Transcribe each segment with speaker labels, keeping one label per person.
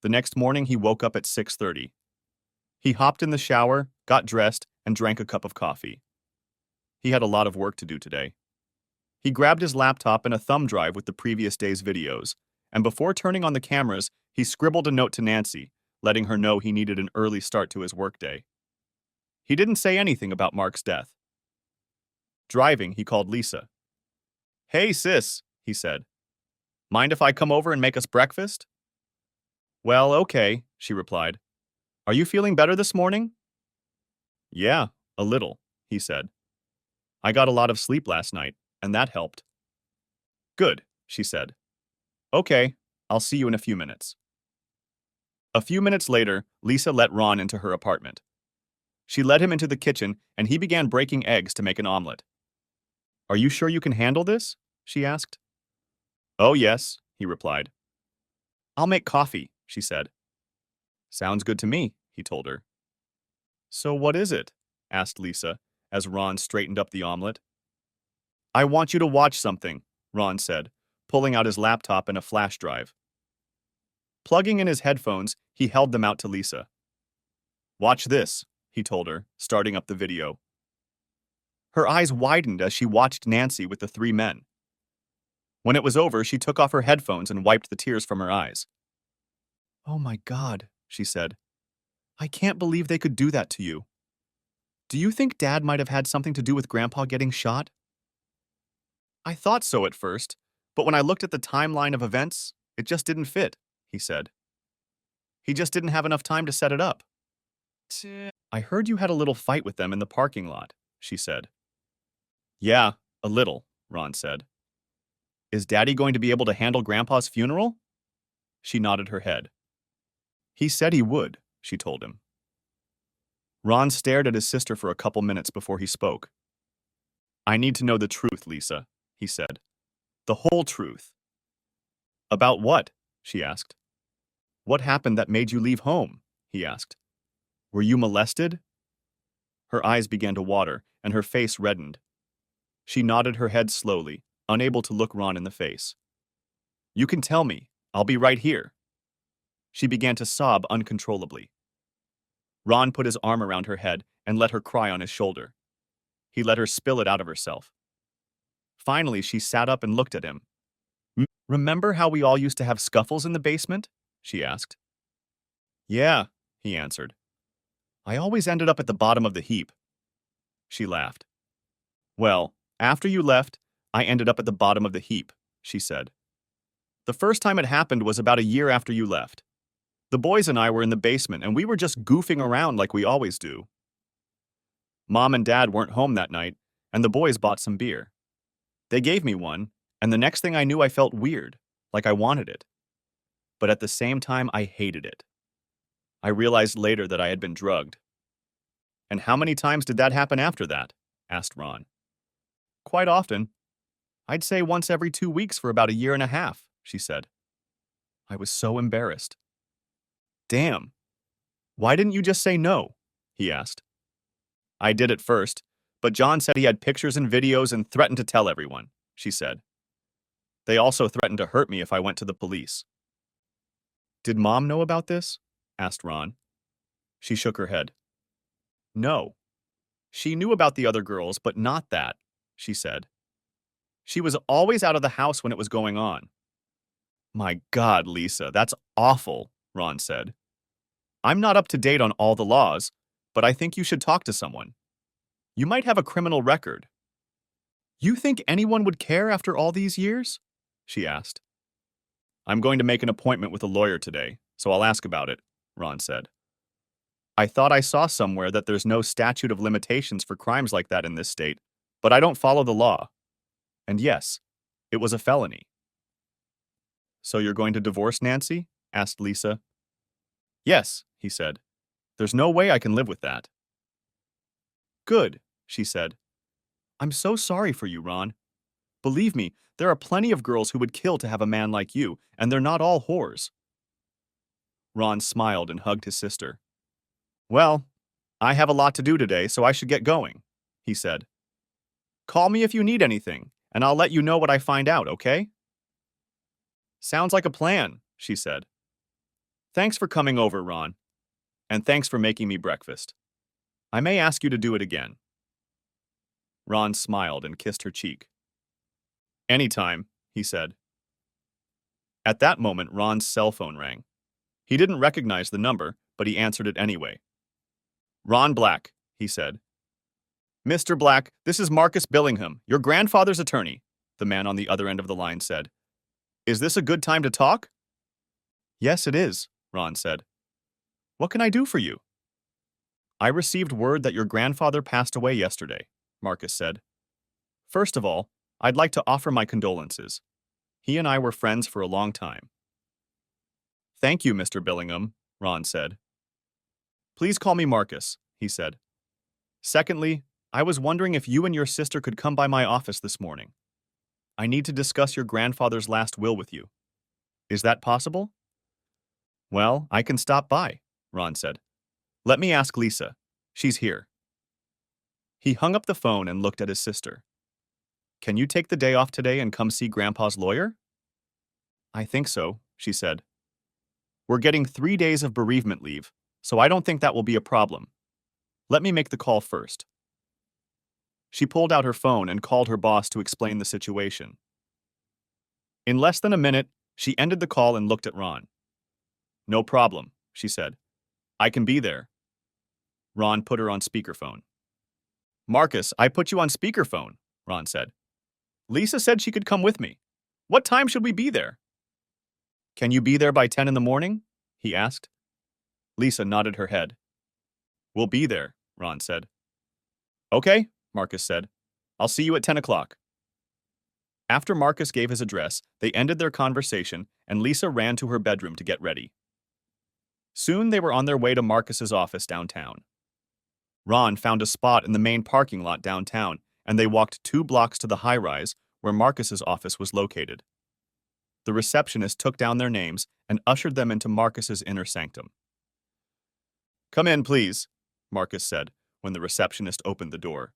Speaker 1: The next morning, he woke up at 6:30. He hopped in the shower, got dressed, and drank a cup of coffee. He had a lot of work to do today. He grabbed his laptop and a thumb drive with the previous day's videos, and before turning on the cameras, he scribbled a note to Nancy, letting her know he needed an early start to his workday. He didn't say anything about Mark's death. Driving, he called Lisa. "Hey, sis," he said. "Mind if I come over and make us breakfast?" "Well, okay," she replied. "Are you feeling better this morning?" "Yeah, a little," he said. "I got a lot of sleep last night, and that helped." "Good," she said. "Okay, I'll see you in a few minutes." A few minutes later, Lisa let Ron into her apartment. She led him into the kitchen, and he began breaking eggs to make an omelet. "Are you sure you can handle this?" she asked. "Oh, yes," he replied. "I'll make coffee," she said. "Sounds good to me," he told her. "So what is it?" asked Lisa, as Ron straightened up the omelet. "I want you to watch something," Ron said, pulling out his laptop and a flash drive. Plugging in his headphones, he held them out to Lisa. "Watch this," he told her, starting up the video. Her eyes widened as she watched Nancy with the three men. When it was over, she took off her headphones and wiped the tears from her eyes. "Oh my God," she said. "I can't believe they could do that to you. Do you think Dad might have had something to do with Grandpa getting shot?" "I thought so at first, but when I looked at the timeline of events, it just didn't fit," he said. "He just didn't have enough time to set it up." "I heard you had a little fight with them in the parking lot," she said. "Yeah, a little," Ron said. "Is Daddy going to be able to handle Grandpa's funeral?" She nodded her head. "He said he would," she told him. Ron stared at his sister for a couple minutes before he spoke. "I need to know the truth, Lisa," he said. "The whole truth." "About what?" she asked. "What happened that made you leave home?" he asked. "Were you molested?" Her eyes began to water, and her face reddened. She nodded her head slowly, unable to look Ron in the face. "You can tell me. I'll be right here." She began to sob uncontrollably. Ron put his arm around her head and let her cry on his shoulder. He let her spill it out of herself. Finally, she sat up and looked at him. "Remember how we all used to have scuffles in the basement?" she asked. "Yeah," he answered. "I always ended up at the bottom of the heap." She laughed. "Well, after you left, I ended up at the bottom of the heap," she said. "The first time it happened was about a year after you left. The boys and I were in the basement, and we were just goofing around like we always do. Mom and Dad weren't home that night, and the boys bought some beer. They gave me one, and the next thing I knew I felt weird, like I wanted it. But at the same time, I hated it. I realized later that I had been drugged." "And how many times did that happen after that?" asked Ron. "Quite often. I'd say once every 2 weeks for about a year and a half," she said. I was so embarrassed. "Damn. Why didn't you just say no?" he asked. "I did at first, but John said he had pictures and videos and threatened to tell everyone," she said. "They also threatened to hurt me if I went to the police." "Did Mom know about this?" asked Ron. She shook her head. "No. She knew about the other girls, but not that," she said. "She was always out of the house when it was going on." "My God, Lisa, that's awful," Ron said. "I'm not up to date on all the laws, but I think you should talk to someone. You might have a criminal record." "You think anyone would care after all these years?" she asked. "I'm going to make an appointment with a lawyer today, so I'll ask about it," Ron said. "I thought I saw somewhere that there's no statute of limitations for crimes like that in this state, but I don't follow the law. And yes, it was a felony." "So you're going to divorce Nancy?" asked Lisa. "Yes," he said. "There's no way I can live with that." "Good," she said. "I'm so sorry for you, Ron. Believe me, there are plenty of girls who would kill to have a man like you, and they're not all whores." Ron smiled and hugged his sister. "Well, I have a lot to do today, so I should get going," he said. "Call me if you need anything, and I'll let you know what I find out, okay?" "Sounds like a plan," she said. Thanks for coming over, Ron. And thanks for making me breakfast. I may ask you to do it again. Ron smiled and kissed her cheek. Anytime, he said. At that moment, Ron's cell phone rang. He didn't recognize the number, but he answered it anyway. Ron Black, he said. Mr. Black, this is Marcus Billingham, your grandfather's attorney, the man on the other end of the line said. Is this a good time to talk? Yes, it is, Ron said. What can I do for you? I received word that your grandfather passed away yesterday, Marcus said. First of all, I'd like to offer my condolences. He and I were friends for a long time. Thank you, Mr. Billingham, Ron said. Please call me Marcus, he said. Secondly, I was wondering if you and your sister could come by my office this morning. I need to discuss your grandfather's last will with you. Is that possible? Well, I can stop by, Ron said. Let me ask Lisa. She's here. He hung up the phone and looked at his sister. Can you take the day off today and come see Grandpa's lawyer? I think so, she said. We're getting 3 days of bereavement leave, so I don't think that will be a problem. Let me make the call first. She pulled out her phone and called her boss to explain the situation. In less than a minute, she ended the call and looked at Ron. No problem, she said. I can be there. Ron put her on speakerphone. Marcus, I put you on speakerphone, Ron said. Lisa said she could come with me. What time should we be there? Can you be there by 10 in the morning? He asked. Lisa nodded her head. We'll be there, Ron said. Okay, Marcus said. I'll see you at 10 o'clock. After Marcus gave his address, they ended their conversation, and Lisa ran to her bedroom to get ready. Soon they were on their way to Marcus's office downtown. Ron found a spot in the main parking lot downtown, and they walked 2 blocks to the high-rise where Marcus's office was located. The receptionist took down their names and ushered them into Marcus's inner sanctum. Come in, please, Marcus said when the receptionist opened the door.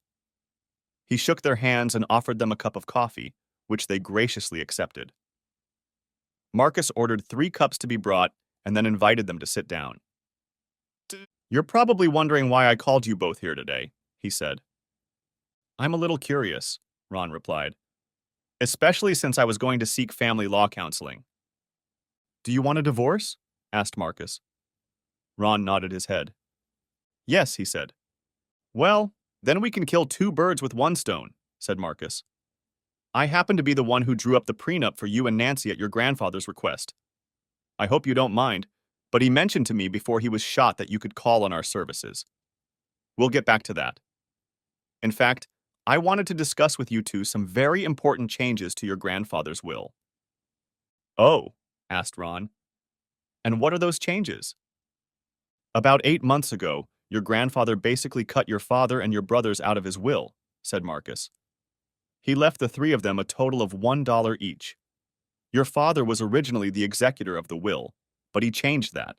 Speaker 1: He shook their hands and offered them a cup of coffee, which they graciously accepted. Marcus ordered 3 cups to be brought and then invited them to sit down. You're probably wondering why I called you both here today, he said. I'm a little curious, Ron replied, especially since I was going to seek family law counseling. Do you want a divorce? Asked Marcus. Ron nodded his head. Yes, he said. Well, then we can kill 2 birds with 1 stone, said Marcus. I happen to be the one who drew up the prenup for you and Nancy at your grandfather's request. I hope you don't mind, but he mentioned to me before he was shot that you could call on our services. We'll get back to that. In fact, I wanted to discuss with you two some very important changes to your grandfather's will. Oh, asked Ron. And what are those changes? About 8 months ago, your grandfather basically cut your father and your brothers out of his will, said Marcus. He left the 3 of them a total of $1 each. Your father was originally the executor of the will, but he changed that.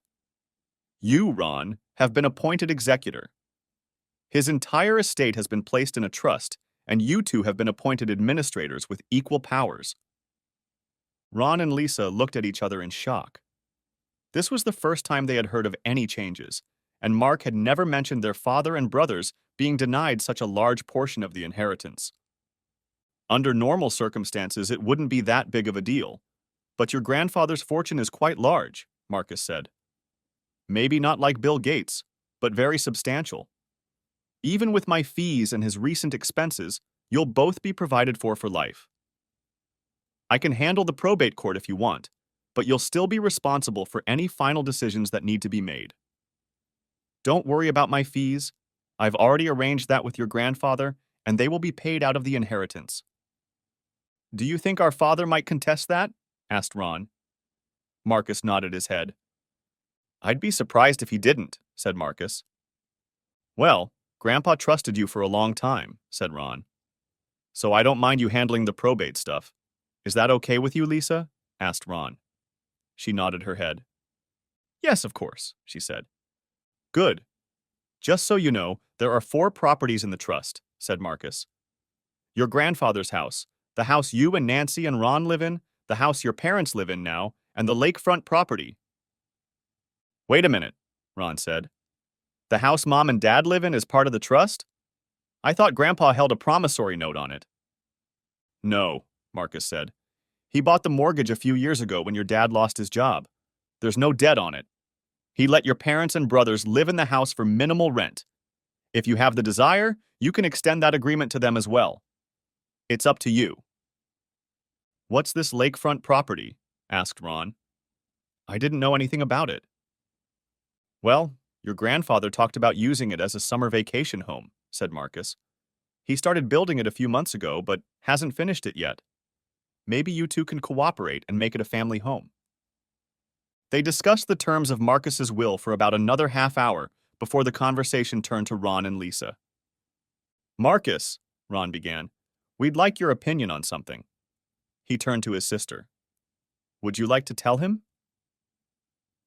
Speaker 1: You, Ron, have been appointed executor. His entire estate has been placed in a trust, and you two have been appointed administrators with equal powers. Ron and Lisa looked at each other in shock. This was the first time they had heard of any changes, and Mark had never mentioned their father and brothers being denied such a large portion of the inheritance. Under normal circumstances, it wouldn't be that big of a deal, but your grandfather's fortune is quite large, Marcus said. Maybe not like Bill Gates, but very substantial. Even with my fees and his recent expenses, you'll both be provided for life. I can handle the probate court if you want, but you'll still be responsible for any final decisions that need to be made. Don't worry about my fees. I've already arranged that with your grandfather, and they will be paid out of the inheritance. Do you think our father might contest that? Asked Ron. Marcus nodded his head. I'd be surprised if he didn't, said Marcus. Well, Grandpa trusted you for a long time, said Ron. So I don't mind you handling the probate stuff. Is that okay with you, Lisa? Asked Ron. She nodded her head. Yes, of course, she said. Good. Just so you know, there are 4 properties in the trust, said Marcus. Your grandfather's house, the house you and Nancy and Ron live in, the house your parents live in now, and the lakefront property. Wait a minute, Ron said. The house Mom and Dad live in is part of the trust? I thought Grandpa held a promissory note on it. No, Marcus said. He bought the mortgage a few years ago when your dad lost his job. There's no debt on it. He let your parents and brothers live in the house for minimal rent. If you have the desire, you can extend that agreement to them as well. It's up to you. What's this lakefront property? Asked Ron. I didn't know anything about it. Well, your grandfather talked about using it as a summer vacation home, said Marcus. He started building it a few months ago, but hasn't finished it yet. Maybe you two can cooperate and make it a family home. They discussed the terms of Marcus's will for about another half hour before the conversation turned to Ron and Lisa. Marcus, Ron began, we'd like your opinion on something. He turned to his sister. Would you like to tell him?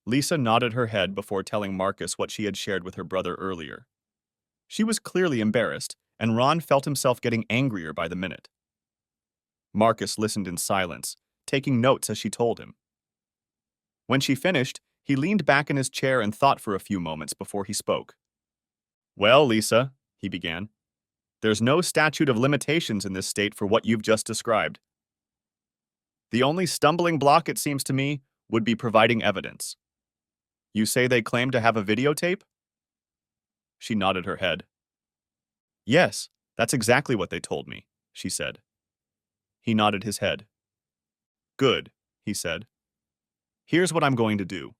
Speaker 1: Lisa nodded her head before telling Marcus what she had shared with her brother earlier. She was clearly embarrassed, and Ron felt himself getting angrier by the minute. Marcus listened in silence, taking notes as she told him. When she finished, he leaned back in his chair and thought for a few moments before he spoke. Well, Lisa, he began, there's no statute of limitations in this state for what you've just described. The only stumbling block, it seems to me, would be providing evidence. You say they claim to have a videotape? She nodded her head. Yes, that's exactly what they told me, she said. He nodded his head. Good, he said. Here's what I'm going to do.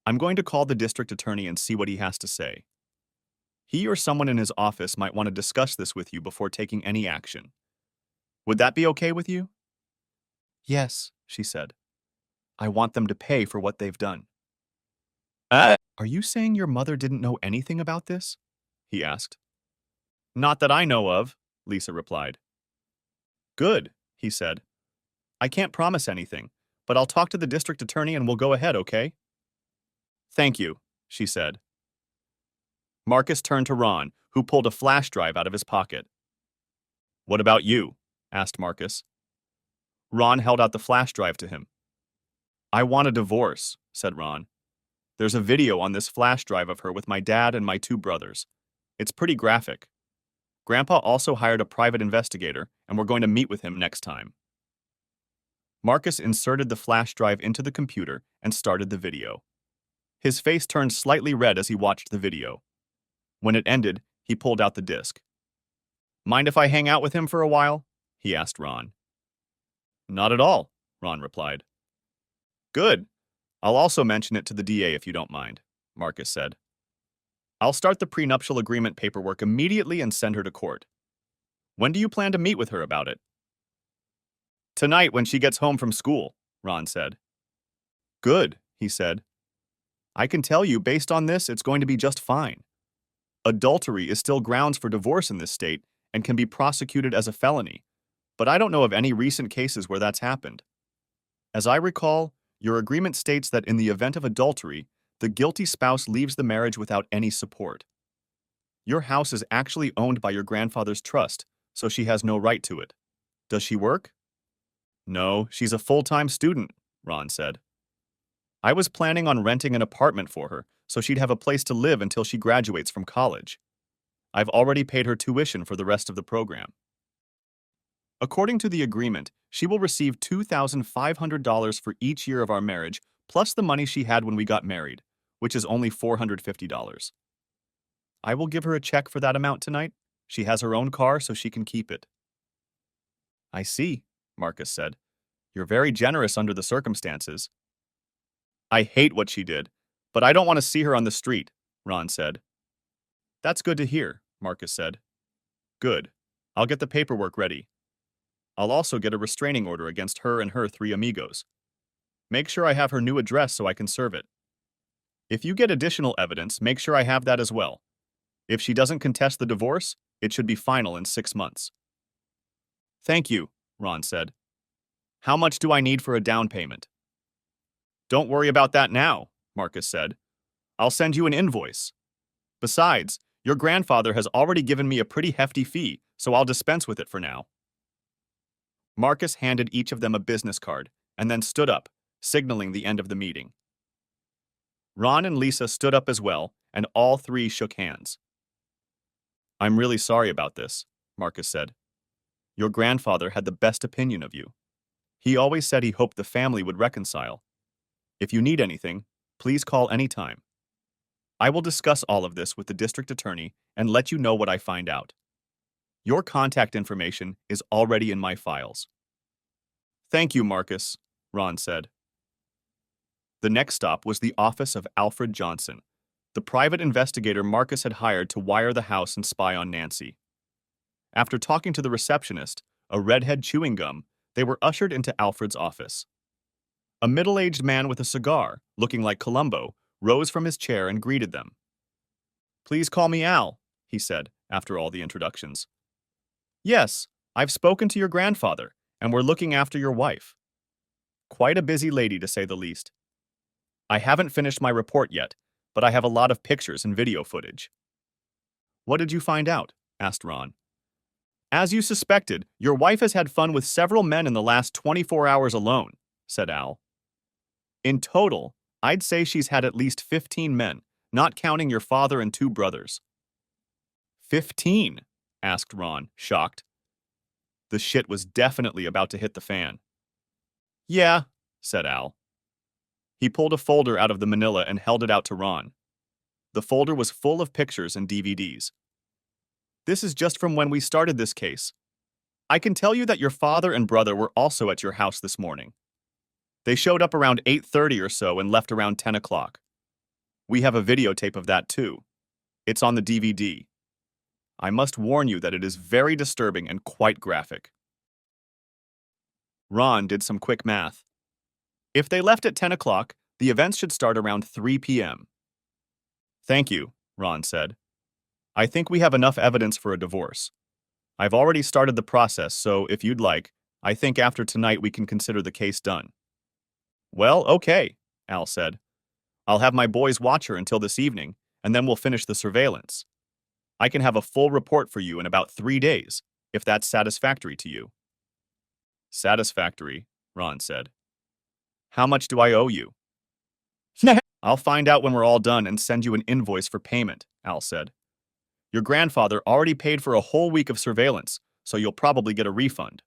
Speaker 1: I'm going to call the district attorney and see what he has to say. He or someone in his office might want to discuss this with you before taking any action. Would that be okay with you? Yes, she said. I want them to pay for what they've done. Are you saying your mother didn't know anything about this? He asked. Not that I know of, Lisa replied. Good, he said. I can't promise anything, but I'll talk to the district attorney and we'll go ahead, okay? Thank you, she said. Marcus turned to Ron, who pulled a flash drive out of his pocket. What about you? Asked Marcus. Ron held out the flash drive to him. I want a divorce, said Ron. There's a video on this flash drive of her with my dad and my two brothers. It's pretty graphic. Grandpa also hired a private investigator, and we're going to meet with him next time. Marcus inserted the flash drive into the computer and started the video. His face turned slightly red as he watched the video. When it ended, he pulled out the disc. Mind if I hang out with him for a while? He asked Ron. Not at all, Ron replied. Good. I'll also mention it to the DA if you don't mind, Marcus said. I'll start the prenuptial agreement paperwork immediately and send her to court. When do you plan to meet with her about it? Tonight when she gets home from school, Ron said. Good, he said. I can tell you, based on this, it's going to be just fine. Adultery is still grounds for divorce in this state and can be prosecuted as a felony, but I don't know of any recent cases where that's happened. As I recall, your agreement states that in the event of adultery, the guilty spouse leaves the marriage without any support. Your house is actually owned by your grandfather's trust, so she has no right to it. Does she work? No, she's a full-time student, Ron said. I was planning on renting an apartment for her, so she'd have a place to live until she graduates from college. I've already paid her tuition for the rest of the program. According to the agreement, she will receive $2,500 for each year of our marriage, plus the money she had when we got married, which is only $450. I will give her a check for that amount tonight. She has her own car, so she can keep it. I see, Marcus said. You're very generous under the circumstances. I hate what she did, but I don't want to see her on the street, Ron said. That's good to hear, Marcus said. Good. I'll get the paperwork ready. I'll also get a restraining order against her and her 3 amigos. Make sure I have her new address so I can serve it. If you get additional evidence, make sure I have that as well. If she doesn't contest the divorce, it should be final in 6 months. Thank you, Ron said. How much do I need for a down payment? Don't worry about that now, Marcus said. I'll send you an invoice. Besides, your grandfather has already given me a pretty hefty fee, so I'll dispense with it for now. Marcus handed each of them a business card and then stood up, signaling the end of the meeting. Ron and Lisa stood up as well, and all three shook hands. I'm really sorry about this, Marcus said. Your grandfather had the best opinion of you. He always said he hoped the family would reconcile. If you need anything, please call anytime. I will discuss all of this with the district attorney and let you know what I find out. Your contact information is already in my files. Thank you, Marcus, Ron said. The next stop was the office of Alfred Johnson, the private investigator Marcus had hired to wire the house and spy on Nancy. After talking to the receptionist, a redhead chewing gum, they were ushered into Alfred's office. A middle-aged man with a cigar, looking like Columbo, rose from his chair and greeted them. Please call me Al, he said, after all the introductions. Yes, I've spoken to your grandfather, and we're looking after your wife. Quite a busy lady, to say the least. I haven't finished my report yet, but I have a lot of pictures and video footage. What did you find out? Asked Ron. As you suspected, your wife has had fun with several men in the last 24 hours alone, said Al. In total, I'd say she's had at least 15 men, not counting your father and 2 brothers. 15? Asked Ron, shocked. The shit was definitely about to hit the fan. Yeah, said Al. He pulled a folder out of the manila and held it out to Ron. The folder was full of pictures and DVDs. This is just from when we started this case. I can tell you that your father and brother were also at your house this morning. They showed up around 8:30 or so and left around 10 o'clock. We have a videotape of that too. It's on the DVD. I must warn you that it is very disturbing and quite graphic. Ron did some quick math. If they left at 10 o'clock, the events should start around 3 p.m. Thank you, Ron said. I think we have enough evidence for a divorce. I've already started the process, so if you'd like, I think after tonight we can consider the case done. Well, okay, Al said. I'll have my boys watch her until this evening, and then we'll finish the surveillance. I can have a full report for you in about 3 days, if that's satisfactory to you. Satisfactory, Ron said. How much do I owe you? I'll find out when we're all done and send you an invoice for payment, Al said. Your grandfather already paid for a whole week of surveillance, so you'll probably get a refund.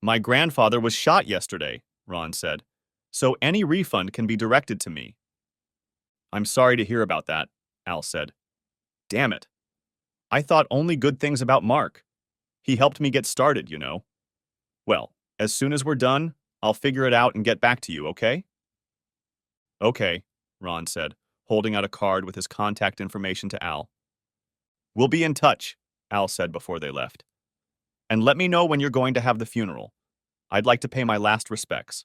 Speaker 1: My grandfather was shot yesterday, Ron said, so any refund can be directed to me. I'm sorry to hear about that, Al said. Damn it. I thought only good things about Mark. He helped me get started, you know. Well, as soon as we're done, I'll figure it out and get back to you, okay? Okay, Ron said, holding out a card with his contact information to Al. We'll be in touch, Al said before they left. And let me know when you're going to have the funeral. I'd like to pay my last respects.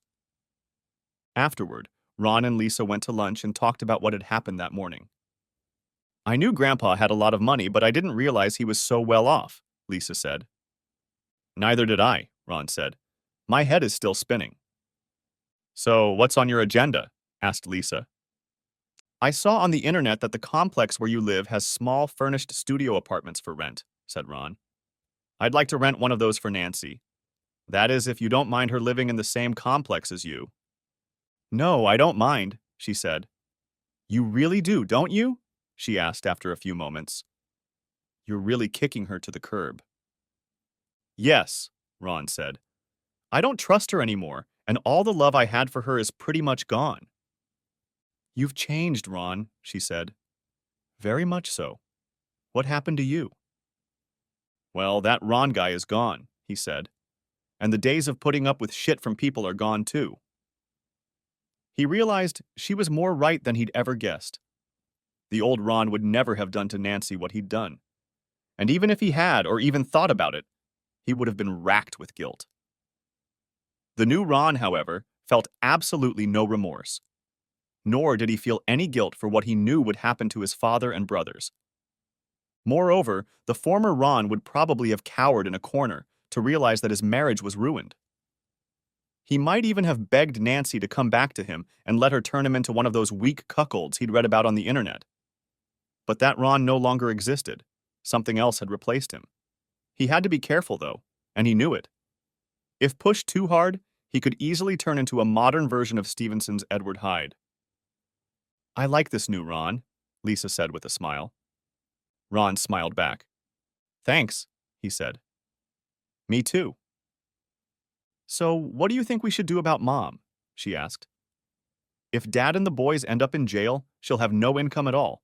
Speaker 1: Afterward, Ron and Lisa went to lunch and talked about what had happened that morning. I knew Grandpa had a lot of money, but I didn't realize he was so well off, Lisa said. Neither did I, Ron said. My head is still spinning. So, what's on your agenda? Asked Lisa. I saw on the internet that the complex where you live has small furnished studio apartments for rent, said Ron. I'd like to rent one of those for Nancy. That is, if you don't mind her living in the same complex as you. No, I don't mind, she said. You really do, don't you? She asked after a few moments. You're really kicking her to the curb. Yes, Ron said. I don't trust her anymore, and all the love I had for her is pretty much gone. You've changed, Ron, she said. Very much so. What happened to you? Well, that Ron guy is gone, he said. And the days of putting up with shit from people are gone too. He realized she was more right than he'd ever guessed. The old Ron would never have done to Nancy what he'd done. And even if he had, or even thought about it, he would have been racked with guilt. The new Ron, however, felt absolutely no remorse. Nor did he feel any guilt for what he knew would happen to his father and brothers. Moreover, the former Ron would probably have cowered in a corner to realize that his marriage was ruined. He might even have begged Nancy to come back to him and let her turn him into one of those weak cuckolds he'd read about on the internet. But that Ron no longer existed. Something else had replaced him. He had to be careful, though, and he knew it. If pushed too hard, he could easily turn into a modern version of Stevenson's Edward Hyde. I like this new Ron, Lisa said with a smile. Ron smiled back. Thanks, he said. Me too. So, what do you think we should do about Mom? She asked. If Dad and the boys end up in jail, she'll have no income at all.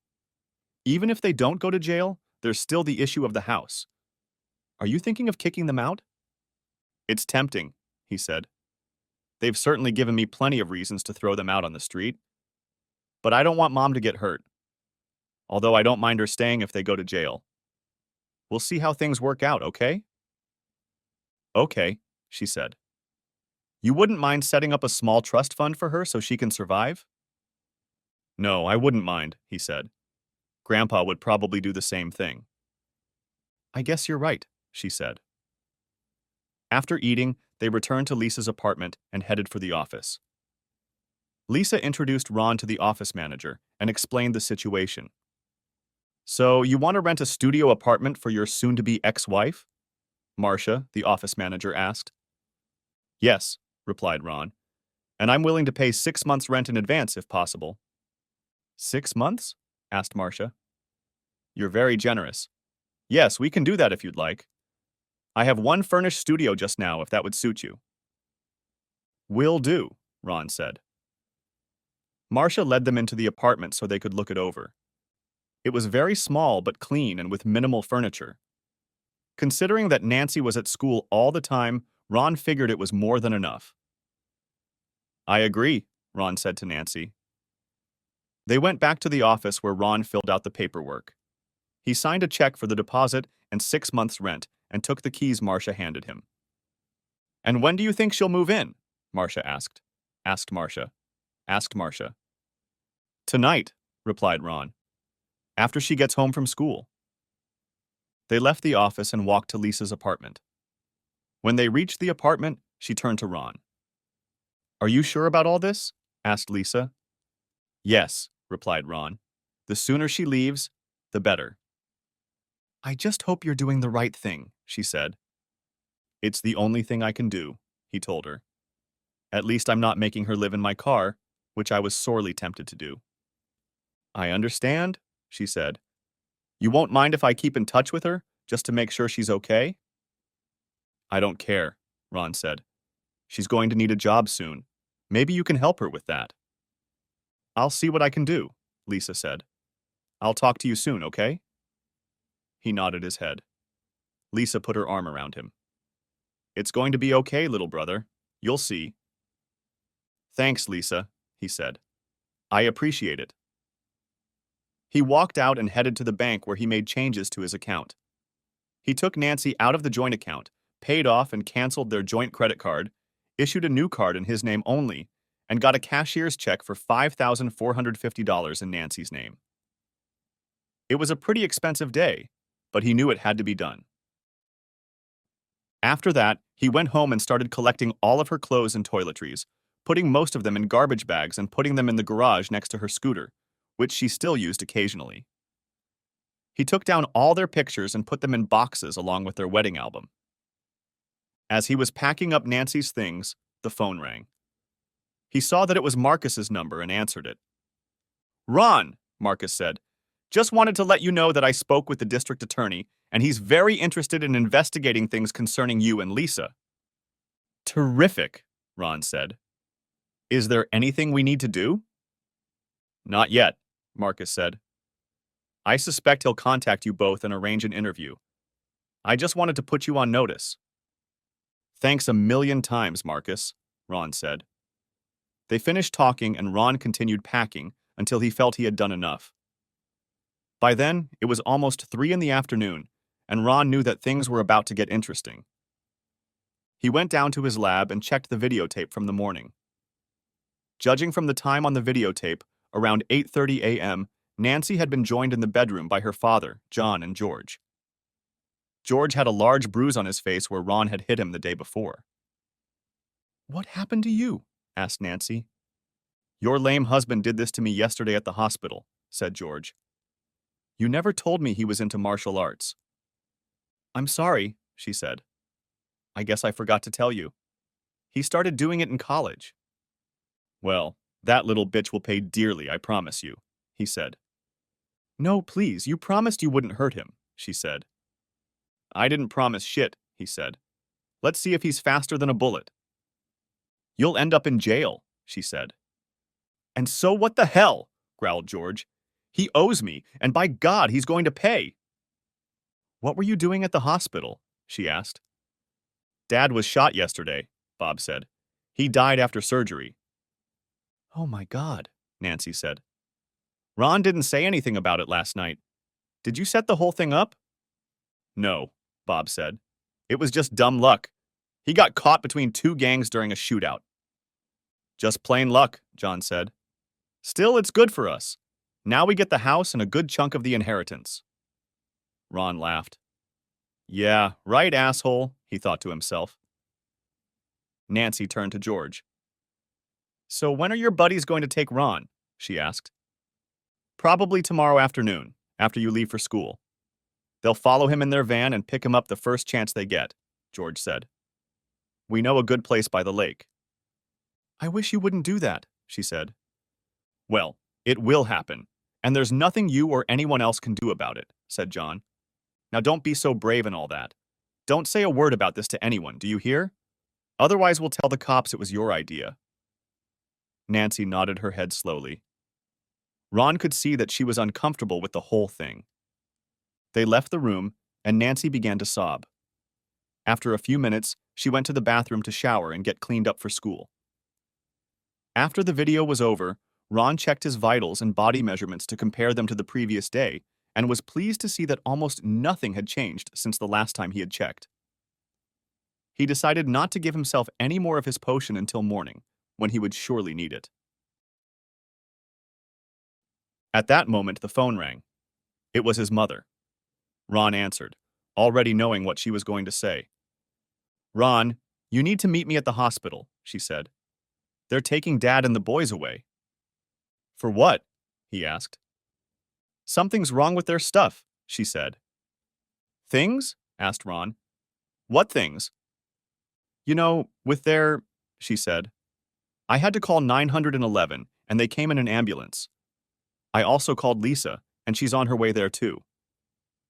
Speaker 1: Even if they don't go to jail, there's still the issue of the house. Are you thinking of kicking them out? It's tempting, he said. They've certainly given me plenty of reasons to throw them out on the street. But I don't want Mom to get hurt. Although I don't mind her staying if they go to jail. We'll see how things work out, okay? Okay, she said. You wouldn't mind setting up a small trust fund for her so she can survive? No, I wouldn't mind, he said. Grandpa would probably do the same thing. I guess you're right, she said. After eating, they returned to Lisa's apartment and headed for the office. Lisa introduced Ron to the office manager and explained the situation. So, you want to rent a studio apartment for your soon-to-be ex-wife? Marcia, the office manager, asked. Yes, replied Ron, and I'm willing to pay 6 months' rent in advance if possible. 6 months? Asked Marcia. You're very generous. Yes, we can do that if you'd like. I have one furnished studio just now if that would suit you. Will do, Ron said. Marcia led them into the apartment so they could look it over. It was very small but clean and with minimal furniture. Considering that Nancy was at school all the time, Ron figured it was more than enough. I agree, Ron said to Nancy. They went back to the office where Ron filled out the paperwork. He signed a check for the deposit and 6 months' rent and took the keys Marcia handed him. And when do you think she'll move in? Marcia asked. Asked Marcia. Tonight, replied Ron. After she gets home from school. They left the office and walked to Lisa's apartment. When they reached the apartment, she turned to Ron. Are you sure about all this? Asked Lisa. Yes, replied Ron. The sooner she leaves, the better. I just hope you're doing the right thing, she said. It's the only thing I can do, he told her. At least I'm not making her live in my car, which I was sorely tempted to do. I understand, she said. You won't mind if I keep in touch with her, just to make sure she's okay? I don't care, Ron said. She's going to need a job soon. Maybe you can help her with that. I'll see what I can do, Lisa said. I'll talk to you soon, okay? He nodded his head. Lisa put her arm around him. It's going to be okay, little brother. You'll see. Thanks, Lisa, he said. I appreciate it. He walked out and headed to the bank where he made changes to his account. He took Nancy out of the joint account, paid off and canceled their joint credit card, issued a new card in his name only, and got a cashier's check for $5,450 in Nancy's name. It was a pretty expensive day, but he knew it had to be done. After that, he went home and started collecting all of her clothes and toiletries, putting most of them in garbage bags and putting them in the garage next to her scooter, which she still used occasionally. He took down all their pictures and put them in boxes along with their wedding album. As he was packing up Nancy's things, the phone rang. He saw that it was Marcus's number and answered it. Ron, Marcus said, just wanted to let you know that I spoke with the district attorney, and he's very interested in investigating things concerning you and Lisa. Terrific, Ron said. Is there anything we need to do? Not yet, Marcus said. I suspect he'll contact you both and arrange an interview. I just wanted to put you on notice. Thanks a million times, Marcus, Ron said. They finished talking and Ron continued packing until he felt he had done enough. By then, it was almost 3 in the afternoon, and Ron knew that things were about to get interesting. He went down to his lab and checked the videotape from the morning. Judging from the time on the videotape, around 8:30 a.m., Nancy had been joined in the bedroom by her father, John, and George. George had a large bruise on his face where Ron had hit him the day before. What happened to you? Asked Nancy. Your lame husband did this to me yesterday at the hospital, said George. You never told me he was into martial arts. I'm sorry, she said. I guess I forgot to tell you. He started doing it in college. Well, That little bitch will pay dearly, I promise you, he said. No, please, you promised you wouldn't hurt him, she said. I didn't promise shit, he said. Let's see if he's faster than a bullet. You'll end up in jail, she said. And so what the hell? Growled George. He owes me, and by God, he's going to pay. What were you doing at the hospital? She asked. Dad was shot yesterday, Bob said. He died after surgery. Oh my God, Nancy said. Ron didn't say anything about it last night. Did you set the whole thing up? No, Bob said. It was just dumb luck. He got caught between two gangs during a shootout. Just plain luck, John said. Still, it's good for us. Now we get the house and a good chunk of the inheritance. Ron laughed. Yeah, right, asshole, he thought to himself. Nancy turned to George. So when are your buddies going to take Ron? She asked. Probably tomorrow afternoon, after you leave for school. They'll follow him in their van and pick him up the first chance they get, George said. We know a good place by the lake. I wish you wouldn't do that, she said. Well, it will happen, and there's nothing you or anyone else can do about it, said John. Now don't be so brave and all that. Don't say a word about this to anyone, do you hear? Otherwise we'll tell the cops it was your idea. Nancy nodded her head slowly. Ron could see that she was uncomfortable with the whole thing. They left the room, and Nancy began to sob. After a few minutes, she went to the bathroom to shower and get cleaned up for school. After the video was over, Ron checked his vitals and body measurements to compare them to the previous day and was pleased to see that almost nothing had changed since the last time he had checked. He decided not to give himself any more of his potion until morning, when he would surely need it. At that moment, the phone rang. It was his mother. Ron answered, already knowing what she was going to say. Ron, you need to meet me at the hospital, she said. They're taking Dad and the boys away. For what? He asked. Something's wrong with their stuff, she said. Things? Asked Ron. What things? You know, with their, she said. I had to call 911, and they came in an ambulance. I also called Lisa, and she's on her way there too.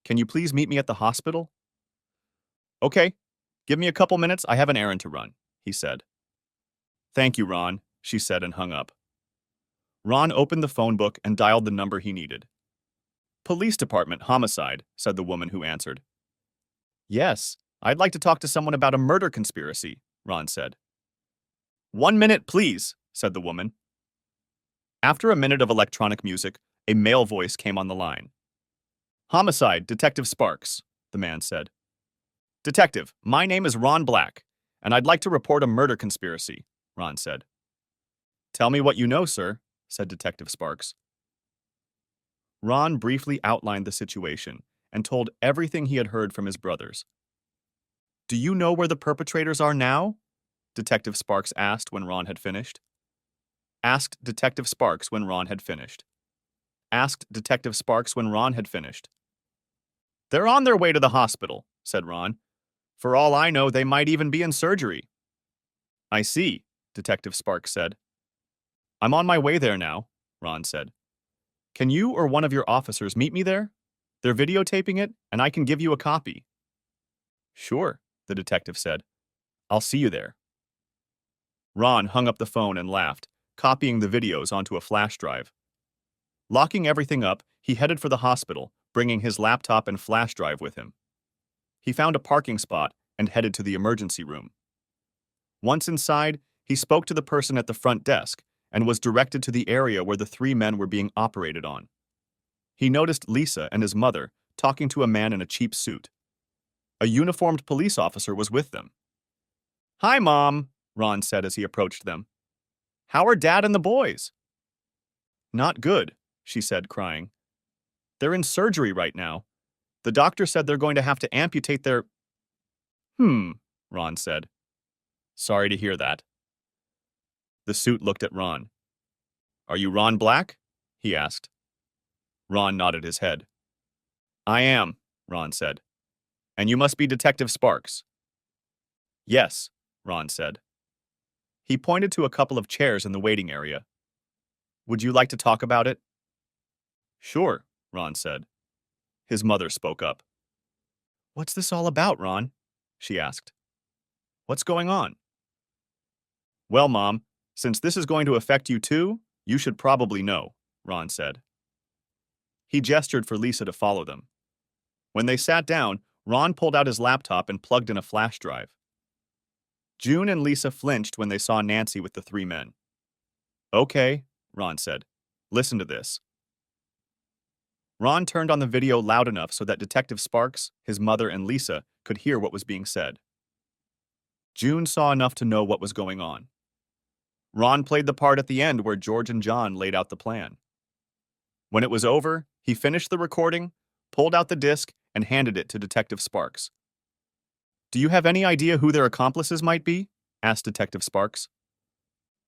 Speaker 1: Can you please meet me at the hospital? Okay, give me a couple minutes, I have an errand to run, he said. Thank you, Ron, she said and hung up. Ron opened the phone book and dialed the number he needed. Police Department, homicide, said the woman who answered. Yes, I'd like to talk to someone about a murder conspiracy, Ron said. 1 minute, please, said the woman. After a minute of electronic music, a male voice came on the line. Homicide, Detective Sparks, the man said. Detective, my name is Ron Black, and I'd like to report a murder conspiracy, Ron said. Tell me what you know, sir, said Detective Sparks. Ron briefly outlined the situation and told everything he had heard from his brothers. Do you know where the perpetrators are now? Detective Sparks asked when Ron had finished. Asked Detective Sparks when Ron had finished. Asked Detective Sparks when Ron had finished. They're on their way to the hospital, said Ron. For all I know, they might even be in surgery. I see, Detective Sparks said. I'm on my way there now, Ron said. Can you or one of your officers meet me there? They're videotaping it, and I can give you a copy. Sure, the detective said. I'll see you there. Ron hung up the phone and laughed, copying the videos onto a flash drive. Locking everything up, he headed for the hospital, bringing his laptop and flash drive with him. He found a parking spot and headed to the emergency room. Once inside, he spoke to the person at the front desk and was directed to the area where the 3 men were being operated on. He noticed Lisa and his mother talking to a man in a cheap suit. A uniformed police officer was with them. Hi, Mom, Ron said as he approached them. How are Dad and the boys? Not good, she said, crying. They're in surgery right now. The doctor said they're going to have to amputate their... Ron said. Sorry to hear that. The suit looked at Ron. Are you Ron Black? He asked. Ron nodded his head. I am, Ron said. And you must be Detective Sparks. Yes, Ron said. He pointed to a couple of chairs in the waiting area. Would you like to talk about it? Sure, Ron said. His mother spoke up. What's this all about, Ron? She asked. What's going on? Well, Mom, since this is going to affect you too, you should probably know, Ron said. He gestured for Lisa to follow them. When they sat down, Ron pulled out his laptop and plugged in a flash drive. June and Lisa flinched when they saw Nancy with the three men. Okay, Ron said. Listen to this. Ron turned on the video loud enough so that Detective Sparks, his mother, and Lisa could hear what was being said. June saw enough to know what was going on. Ron played the part at the end where George and John laid out the plan. When it was over, he finished the recording, pulled out the disc, and handed it to Detective Sparks. Do you have any idea who their accomplices might be? Asked Detective Sparks.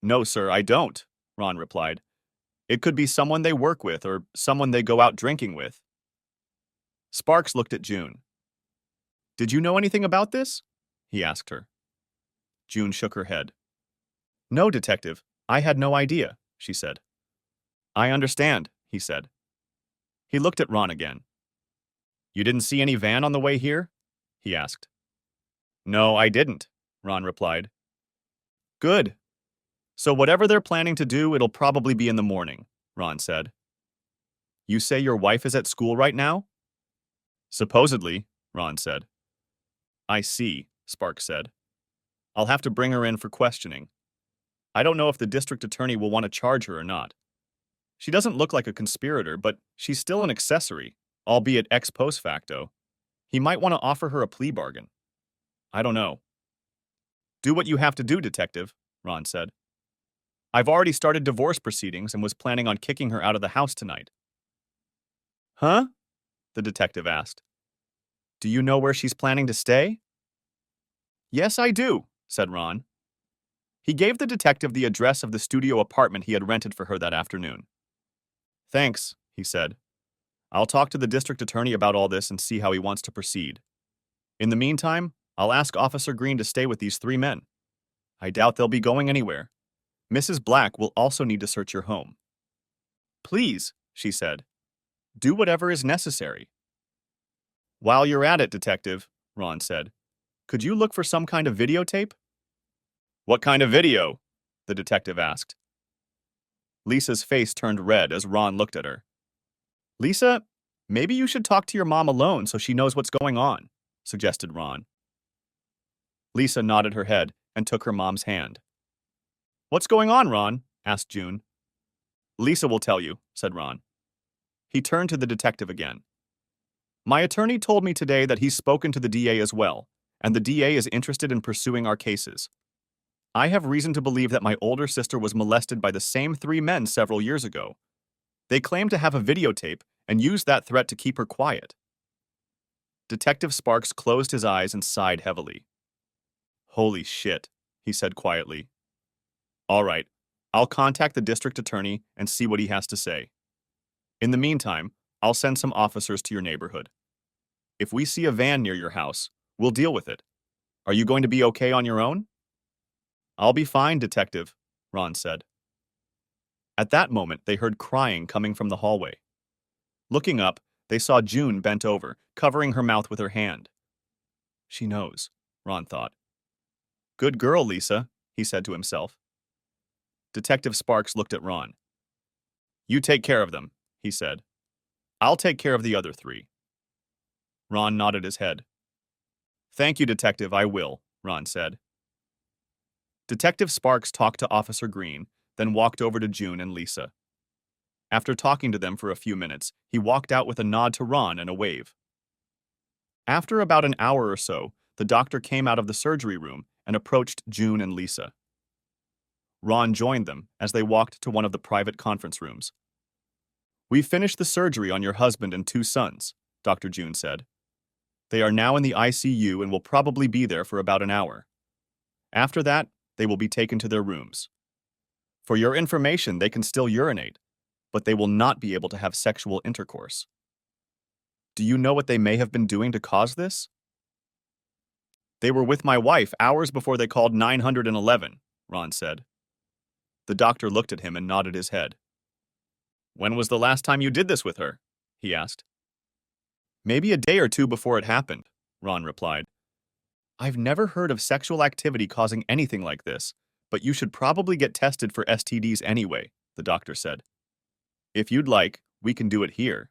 Speaker 1: No, sir, I don't, Ron replied. It could be someone they work with or someone they go out drinking with. Sparks looked at June. Did you know anything about this? He asked her. June shook her head. No, Detective, I had no idea, she said. I understand, he said. He looked at Ron again. You didn't see any van on the way here? He asked. No, I didn't, Ron replied. Good. So whatever they're planning to do, it'll probably be in the morning, Ron said. You say your wife is at school right now? Supposedly, Ron said. I see, Sparks said. I'll have to bring her in for questioning. I don't know if the district attorney will want to charge her or not. She doesn't look like a conspirator, but she's still an accessory, albeit ex post facto. He might want to offer her a plea bargain. I don't know. Do what you have to do, Detective, Ron said. I've already started divorce proceedings and was planning on kicking her out of the house tonight. Huh? The detective asked. Do you know where she's planning to stay? Yes, I do, said Ron. He gave the detective the address of the studio apartment he had rented for her that afternoon. Thanks, he said. I'll talk to the district attorney about all this and see how he wants to proceed. In the meantime, I'll ask Officer Green to stay with these three men. I doubt they'll be going anywhere. Mrs. Black will also need to search your home. Please, she said. Do whatever is necessary. While you're at it, Detective, Ron said, could you look for some kind of videotape? What kind of video? The detective asked. Lisa's face turned red as Ron looked at her. Lisa, maybe you should talk to your mom alone so she knows what's going on, suggested Ron. Lisa nodded her head and took her mom's hand. What's going on, Ron? Asked June. Lisa will tell you, said Ron. He turned to the detective again. My attorney told me today that he's spoken to the DA as well, and the DA is interested in pursuing our cases. I have reason to believe that my older sister was molested by the same three men several years ago. They claim to have a videotape and used that threat to keep her quiet. Detective Sparks closed his eyes and sighed heavily. Holy shit, he said quietly. All right, I'll contact the district attorney and see what he has to say. In the meantime, I'll send some officers to your neighborhood. If we see a van near your house, we'll deal with it. Are you going to be okay on your own? I'll be fine, Detective, Ron said. At that moment, they heard crying coming from the hallway. Looking up, they saw June bent over, covering her mouth with her hand. She knows, Ron thought. Good girl, Lisa, he said to himself. Detective Sparks looked at Ron. You take care of them, he said. I'll take care of the other three. Ron nodded his head. Thank you, Detective, I will, Ron said. Detective Sparks talked to Officer Green, then walked over to June and Lisa. After talking to them for a few minutes, he walked out with a nod to Ron and a wave. After about an hour or so, the doctor came out of the surgery room and approached June and Lisa. Ron joined them as they walked to one of the private conference rooms. We've finished the surgery on your husband and two sons, Dr. June said. They are now in the ICU and will probably be there for about an hour. After that, they will be taken to their rooms. For your information, they can still urinate, but they will not be able to have sexual intercourse. Do you know what they may have been doing to cause this? They were with my wife hours before they called 911, Ron said. The doctor looked at him and nodded his head. When was the last time you did this with her? He asked. Maybe a day or two before it happened, Ron replied. I've never heard of sexual activity causing anything like this, but you should probably get tested for STDs anyway, the doctor said. If you'd like, we can do it here.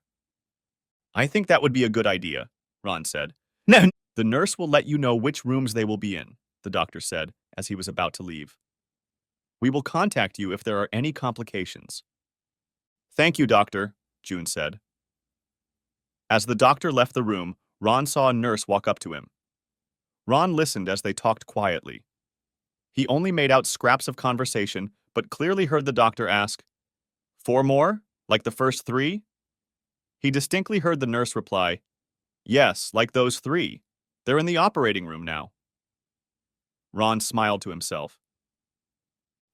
Speaker 1: I think that would be a good idea, Ron said. No. The nurse will let you know which rooms they will be in, the doctor said as he was about to leave. We will contact you if there are any complications. Thank you, doctor, June said. As the doctor left the room, Ron saw a nurse walk up to him. Ron listened as they talked quietly. He only made out scraps of conversation, but clearly heard the doctor ask, 4 more? Like the first 3? He distinctly heard the nurse reply, yes, like those 3. They're in the operating room now. Ron smiled to himself.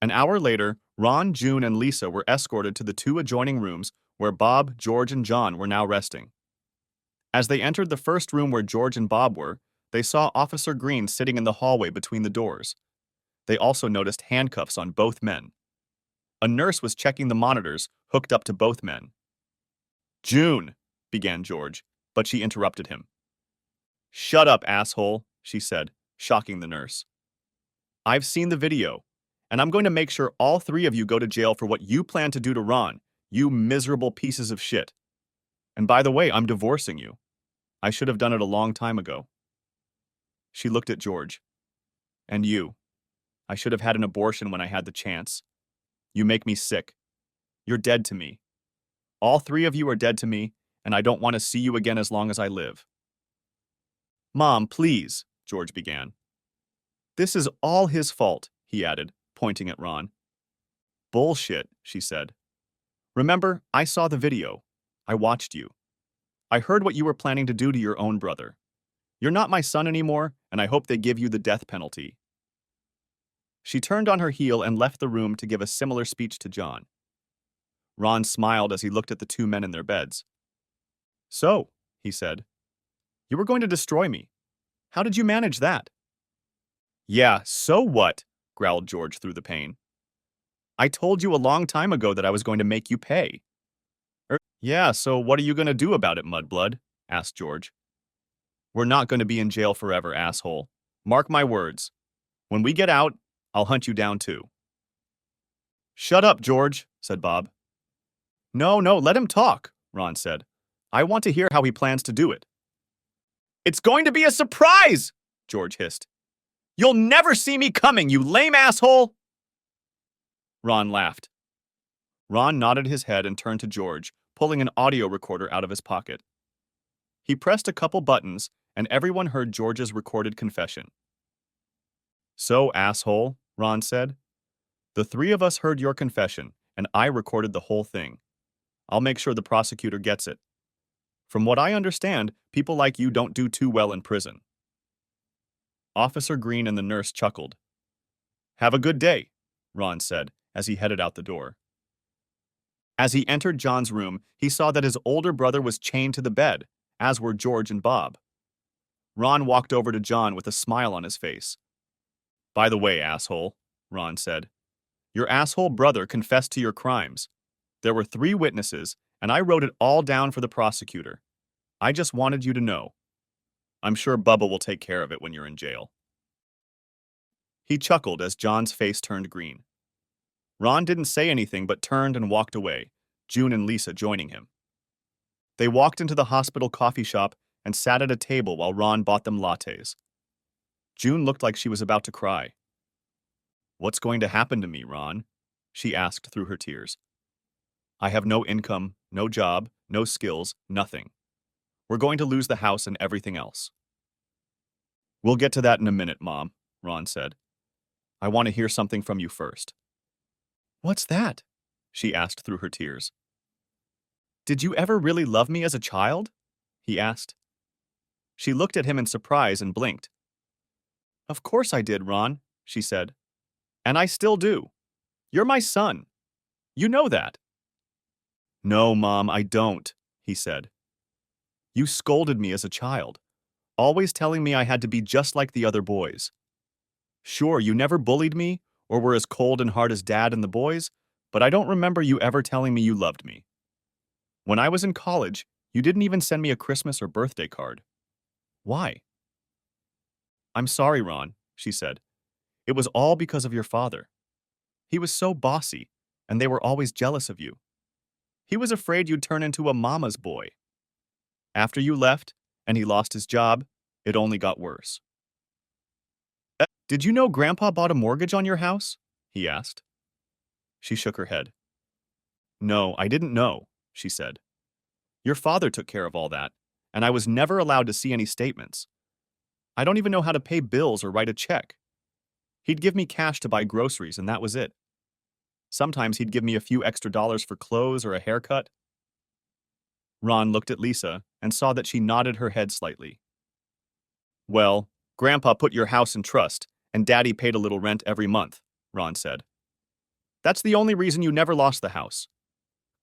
Speaker 1: An hour later, Ron, June, and Lisa were escorted to the 2 adjoining rooms where Bob, George, and John were now resting. As they entered the first room where George and Bob were, they saw Officer Green sitting in the hallway between the doors. They also noticed handcuffs on both men. A nurse was checking the monitors hooked up to both men. June, began George, but she interrupted him. Shut up, asshole, she said, shocking the nurse. I've seen the video, and I'm going to make sure all 3 of you go to jail for what you plan to do to Ron, you miserable pieces of shit. And by the way, I'm divorcing you. I should have done it a long time ago. She looked at George. And you. I should have had an abortion when I had the chance. You make me sick. You're dead to me. All 3 of you are dead to me, and I don't want to see you again as long as I live. Mom, please, George began. This is all his fault, he added, pointing at Ron. Bullshit, she said. Remember, I saw the video. I watched you. I heard what you were planning to do to your own brother. You're not my son anymore, and I hope they give you the death penalty. She turned on her heel and left the room to give a similar speech to John. Ron smiled as he looked at the 2 men in their beds. So, he said, you were going to destroy me. How did you manage that? Yeah, so what? Growled George through the pain. I told you a long time ago that I was going to make you pay. Yeah, so what are you going to do about it, Mudblood? Asked George. We're not going to be in jail forever, asshole. Mark my words. When we get out, I'll hunt you down too. Shut up, George, said Bob. No, let him talk, Ron said. I want to hear how he plans to do it. It's going to be a surprise, George hissed. You'll never see me coming, you lame asshole! Ron laughed. Ron nodded his head and turned to George, pulling an audio recorder out of his pocket. He pressed a couple buttons, and everyone heard George's recorded confession. So, asshole, Ron said. The 3 of us heard your confession, and I recorded the whole thing. I'll make sure the prosecutor gets it. From what I understand, people like you don't do too well in prison. Officer Green and the nurse chuckled. Have a good day, Ron said as he headed out the door. As he entered John's room, he saw that his older brother was chained to the bed, as were George and Bob. Ron walked over to John with a smile on his face. By the way, asshole, Ron said, your asshole brother confessed to your crimes. There were 3 witnesses, and I wrote it all down for the prosecutor. I just wanted you to know. I'm sure Bubba will take care of it when you're in jail. He chuckled as John's face turned green. Ron didn't say anything but turned and walked away, June and Lisa joining him. They walked into the hospital coffee shop and sat at a table while Ron bought them lattes. June looked like she was about to cry. What's going to happen to me, Ron? She asked through her tears. I have no income, no job, no skills, nothing. We're going to lose the house and everything else. We'll get to that in a minute, Mom, Ron said. I want to hear something from you first. What's that? She asked through her tears. Did you ever really love me as a child? He asked. She looked at him in surprise and blinked. Of course I did, Ron, she said. And I still do. You're my son. You know that. No, Mom, I don't, he said. You scolded me as a child, always telling me I had to be just like the other boys. Sure, you never bullied me or were as cold and hard as Dad and the boys, but I don't remember you ever telling me you loved me. When I was in college, you didn't even send me a Christmas or birthday card. Why? I'm sorry, Ron, she said. It was all because of your father. He was so bossy, and they were always jealous of you. He was afraid you'd turn into a mama's boy. After you left, and he lost his job, it only got worse. Did you know Grandpa bought a mortgage on your house? He asked. She shook her head. No, I didn't know, she said. Your father took care of all that, and I was never allowed to see any statements. I don't even know how to pay bills or write a check. He'd give me cash to buy groceries, and that was it. Sometimes he'd give me a few extra dollars for clothes or a haircut. Ron looked at Lisa and saw that she nodded her head slightly. Well, Grandpa put your house in trust, and Daddy paid a little rent every month, Ron said. That's the only reason you never lost the house.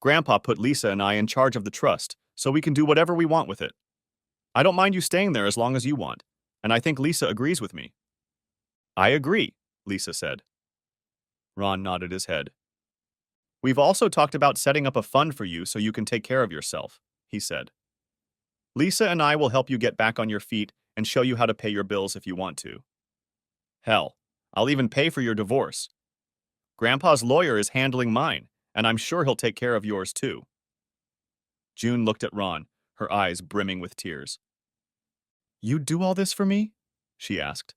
Speaker 1: Grandpa put Lisa and I in charge of the trust, so we can do whatever we want with it. I don't mind you staying there as long as you want, and I think Lisa agrees with me. I agree, Lisa said. Ron nodded his head. We've also talked about setting up a fund for you so you can take care of yourself, he said. Lisa and I will help you get back on your feet and show you how to pay your bills if you want to. Hell, I'll even pay for your divorce. Grandpa's lawyer is handling mine, and I'm sure he'll take care of yours too. June looked at Ron, her eyes brimming with tears. You'd do all this for me? She asked.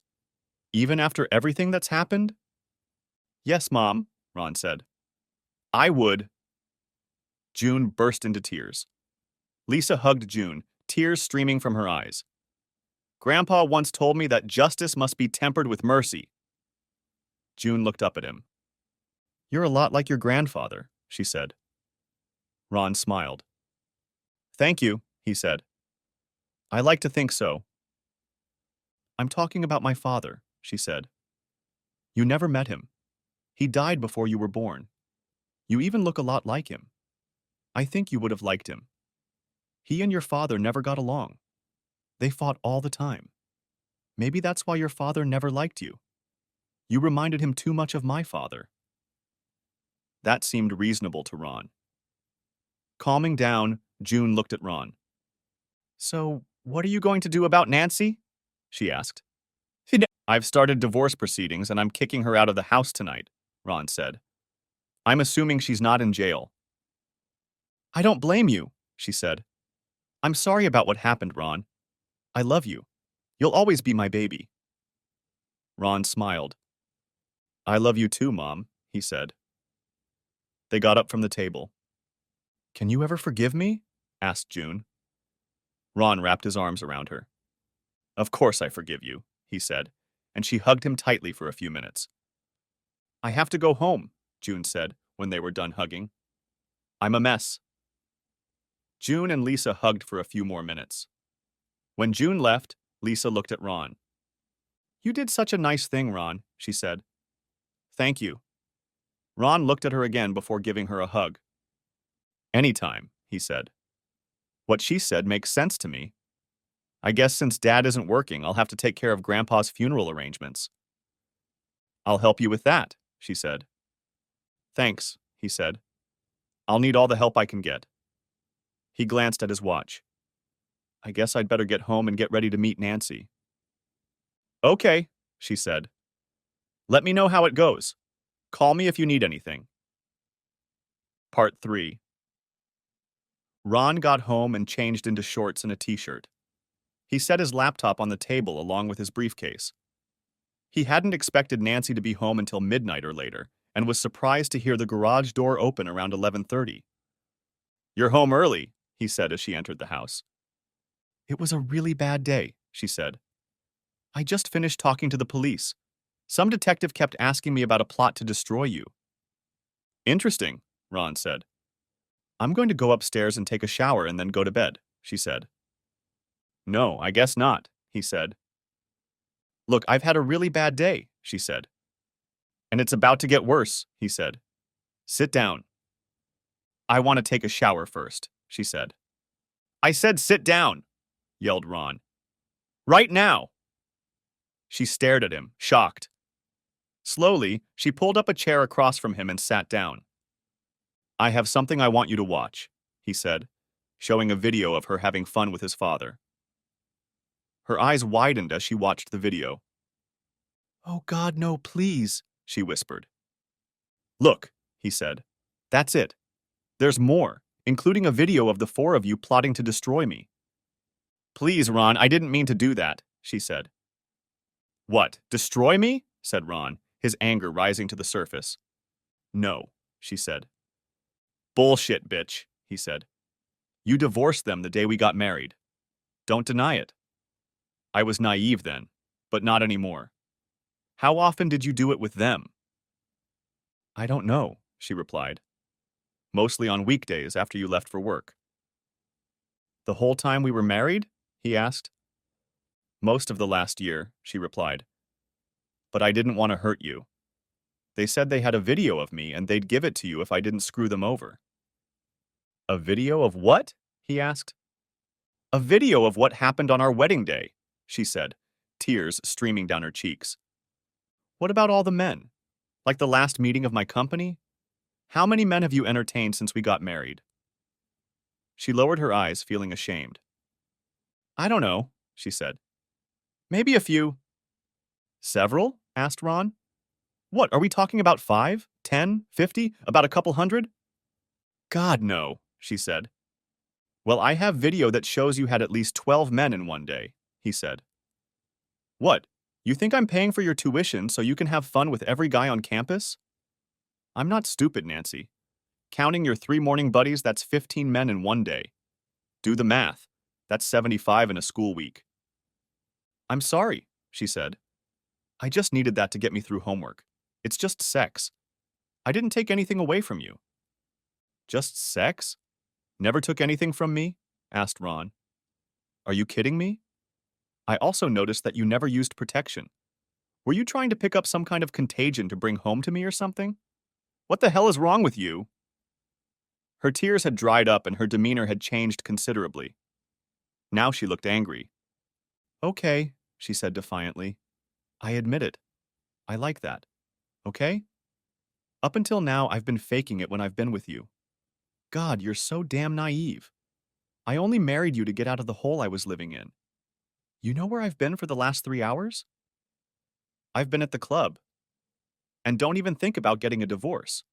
Speaker 1: Even after everything that's happened? Yes, Mom, Ron said. I would. June burst into tears. Lisa hugged June, tears streaming from her eyes. Grandpa once told me that justice must be tempered with mercy. June looked up at him. You're a lot like your grandfather, she said. Ron smiled. Thank you, he said. I like to think so. I'm talking about my father, she said. You never met him. He died before you were born. You even look a lot like him. I think you would have liked him. He and your father never got along. They fought all the time. Maybe that's why your father never liked you. You reminded him too much of my father. That seemed reasonable to Ron. Calming down, June looked at Ron. So, what are you going to do about Nancy? She asked. I've started divorce proceedings and I'm kicking her out of the house tonight, Ron said. I'm assuming she's not in jail. I don't blame you, she said. I'm sorry about what happened, Ron. I love you. You'll always be my baby. Ron smiled. I love you too, Mom, he said. They got up from the table. Can you ever forgive me? Asked June. Ron wrapped his arms around her. Of course I forgive you, he said, and she hugged him tightly for a few minutes. I have to go home, June said when they were done hugging. I'm a mess. June and Lisa hugged for a few more minutes. When June left, Lisa looked at Ron. You did such a nice thing, Ron, she said. Thank you. Ron looked at her again before giving her a hug. Anytime, he said. What she said makes sense to me. I guess since Dad isn't working, I'll have to take care of Grandpa's funeral arrangements. I'll help you with that, she said. Thanks, he said. I'll need all the help I can get. He glanced at his watch. I guess I'd better get home and get ready to meet Nancy. Okay, she said. Let me know how it goes. Call me if you need anything. Part 3. Ron got home and changed into shorts and a t-shirt. He set his laptop on the table along with his briefcase. He hadn't expected Nancy to be home until midnight or later, and was surprised to hear the garage door open around 11:30. You're home early, he said as she entered the house. It was a really bad day, she said. I just finished talking to the police. Some detective kept asking me about a plot to destroy you. Interesting, Ron said. I'm going to go upstairs and take a shower and then go to bed, she said. No, I guess not, he said. Look, I've had a really bad day, she said. And it's about to get worse, he said. Sit down. I want to take a shower first, she said. I said sit down, yelled Ron. Right now. She stared at him, shocked. Slowly, she pulled up a chair across from him and sat down. I have something I want you to watch, he said, showing a video of her having fun with his father. Her eyes widened as she watched the video. "Oh God, no, please," she whispered. "Look," he said. "That's it. There's more, including a video of the four of you plotting to destroy me." "Please, Ron, I didn't mean to do that," she said. "What, destroy me?" said Ron, his anger rising to the surface. "No," she said. "Bullshit, bitch," he said. "You divorced them the day we got married. Don't deny it. I was naive then, but not anymore. How often did you do it with them?" "I don't know," she replied. "Mostly on weekdays after you left for work." "The whole time we were married?" he asked. "Most of the last year," she replied. "But I didn't want to hurt you. They said they had a video of me and they'd give it to you if I didn't screw them over." "A video of what?" he asked. "A video of what happened on our wedding day," she said, tears streaming down her cheeks. "What about all the men? Like the last meeting of my company? How many men have you entertained since we got married?" She lowered her eyes, feeling ashamed. "I don't know," she said. "Maybe a few." "Several?" asked Ron. "What, are we talking about 5, 10, 50, about a couple hundred?" "God, no," she said. "Well, I have video that shows you had at least 12 men in one day," he said. "What, you think I'm paying for your tuition so you can have fun with every guy on campus?" "I'm not stupid, Nancy. Counting your 3 morning buddies, that's 15 men in one day. Do the math. That's 75 in a school week." "I'm sorry," she said. "I just needed that to get me through homework. It's just sex. I didn't take anything away from you." "Just sex? Never took anything from me?" asked Ron. "Are you kidding me? I also noticed that you never used protection. Were you trying to pick up some kind of contagion to bring home to me or something? What the hell is wrong with you?" Her tears had dried up and her demeanor had changed considerably. Now she looked angry. "Okay," she said defiantly. "I admit it. I like that. Okay? Up until now, I've been faking it when I've been with you. God, you're so damn naive. I only married you to get out of the hole I was living in. You know where I've been for the last 3 hours? I've been at the club. And don't even think about getting a divorce.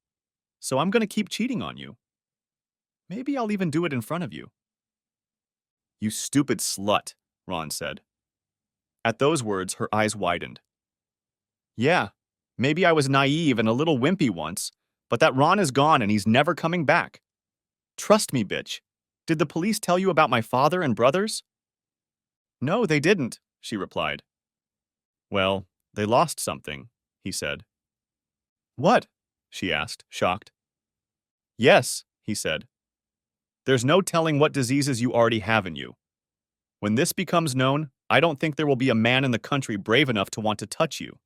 Speaker 1: So I'm going to keep cheating on you. Maybe I'll even do it in front of you." "You stupid slut," Ron said. At those words, her eyes widened. "Yeah, maybe I was naive and a little wimpy once, but that Ron is gone and he's never coming back. Trust me, bitch. Did the police tell you about my father and brothers?" "No, they didn't," she replied. "Well, they lost something," he said. "What?" she asked, shocked. "Yes," he said. "There's no telling what diseases you already have in you. When this becomes known, I don't think there will be a man in the country brave enough to want to touch you."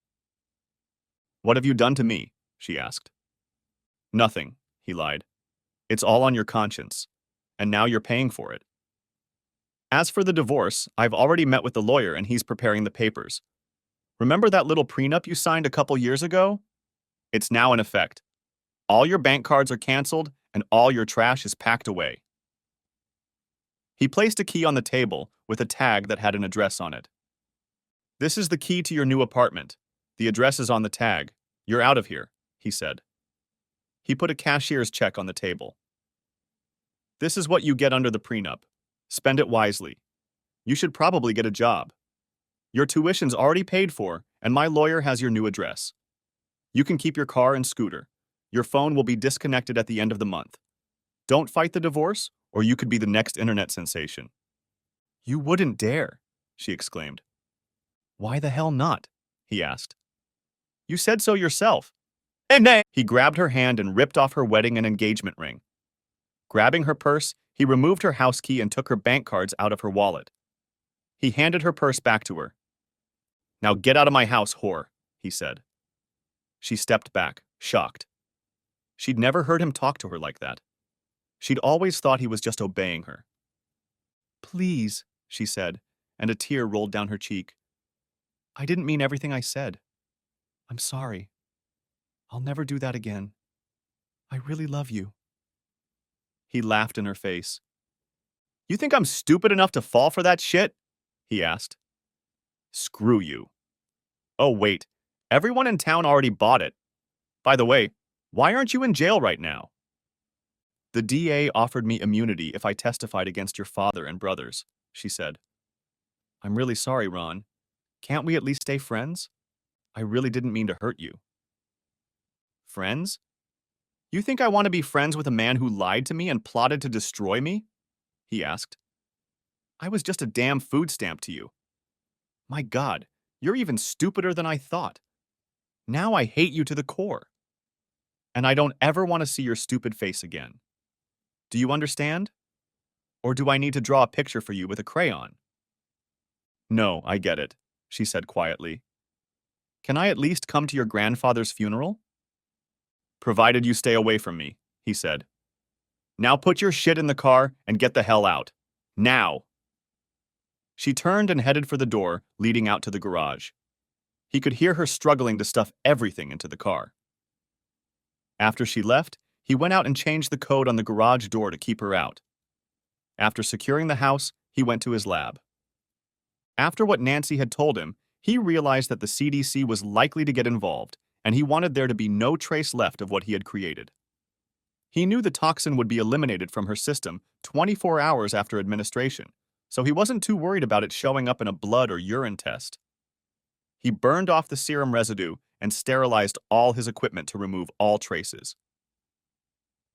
Speaker 1: "What have you done to me?" she asked. "Nothing," he lied. "It's all on your conscience. And now you're paying for it. As for the divorce, I've already met with the lawyer and he's preparing the papers. Remember that little prenup you signed a couple years ago? It's now in effect. All your bank cards are canceled and all your trash is packed away." He placed a key on the table with a tag that had an address on it. "This is the key to your new apartment. The address is on the tag. You're out of here," he said. He put a cashier's check on the table. "This is what you get under the prenup. Spend it wisely. You should probably get a job. Your tuition's already paid for, and my lawyer has your new address. You can keep your car and scooter. Your phone will be disconnected at the end of the month. Don't fight the divorce, or you could be the next internet sensation." "You wouldn't dare," she exclaimed. "Why the hell not?" he asked. "You said so yourself." He grabbed her hand and ripped off her wedding and engagement ring. Grabbing her purse, he removed her house key and took her bank cards out of her wallet. He handed her purse back to her. "Now get out of my house, whore," he said. She stepped back, shocked. She'd never heard him talk to her like that. She'd always thought he was just obeying her. "Please," she said, and a tear rolled down her cheek. "I didn't mean everything I said. I'm sorry. I'll never do that again. I really love you." He laughed in her face. You think I'm stupid enough to fall for that shit? He asked. Screw you. Oh, wait. Everyone in town already bought it. By the way, why aren't you in jail right now? The DA offered me immunity if I testified against your father and brothers, she said. I'm really sorry, Ron. Can't we at least stay friends? I really didn't mean to hurt you. Friends? You think I want to be friends with a man who lied to me and plotted to destroy me? He asked. I was just a damn food stamp to you. My God, you're even stupider than I thought. Now I hate you to the core. And I don't ever want to see your stupid face again. Do you understand? Or do I need to draw a picture for you with a crayon? No, I get it, she said quietly. Can I at least come to your grandfather's funeral? Provided you stay away from me, he said. Now put your shit in the car and get the hell out. Now! She turned and headed for the door leading out to the garage. He could hear her struggling to stuff everything into the car. After she left, he went out and changed the code on the garage door to keep her out. After securing the house, he went to his lab. After what Nancy had told him, he realized that the CDC was likely to get involved, and he wanted there to be no trace left of what he had created. He knew the toxin would be eliminated from her system 24 hours after administration, so he wasn't too worried about it showing up in a blood or urine test. He burned off the serum residue and sterilized all his equipment to remove all traces.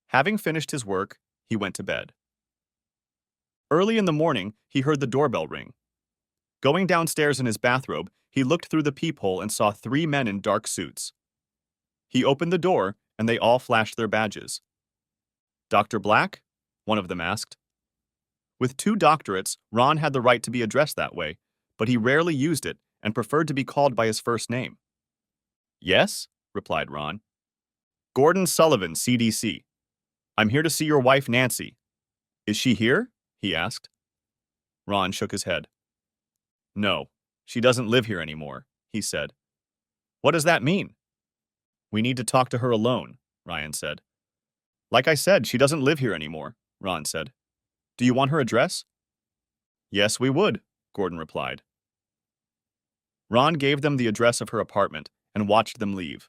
Speaker 1: Having finished his work, he went to bed. Early in the morning, he heard the doorbell ring. Going downstairs in his bathrobe, he looked through the peephole and saw 3 men in dark suits. He opened the door, and they all flashed their badges. Dr. Black? One of them asked. With 2 doctorates, Ron had the right to be addressed that way, but he rarely used it and preferred to be called by his first name. Yes, replied Ron. Gordon Sullivan, CDC. I'm here to see your wife, Nancy. Is she here? He asked. Ron shook his head. No, she doesn't live here anymore, he said. What does that mean? We need to talk to her alone, Ryan said. Like I said, she doesn't live here anymore, Ron said. Do you want her address? Yes, we would, Gordon replied. Ron gave them the address of her apartment and watched them leave.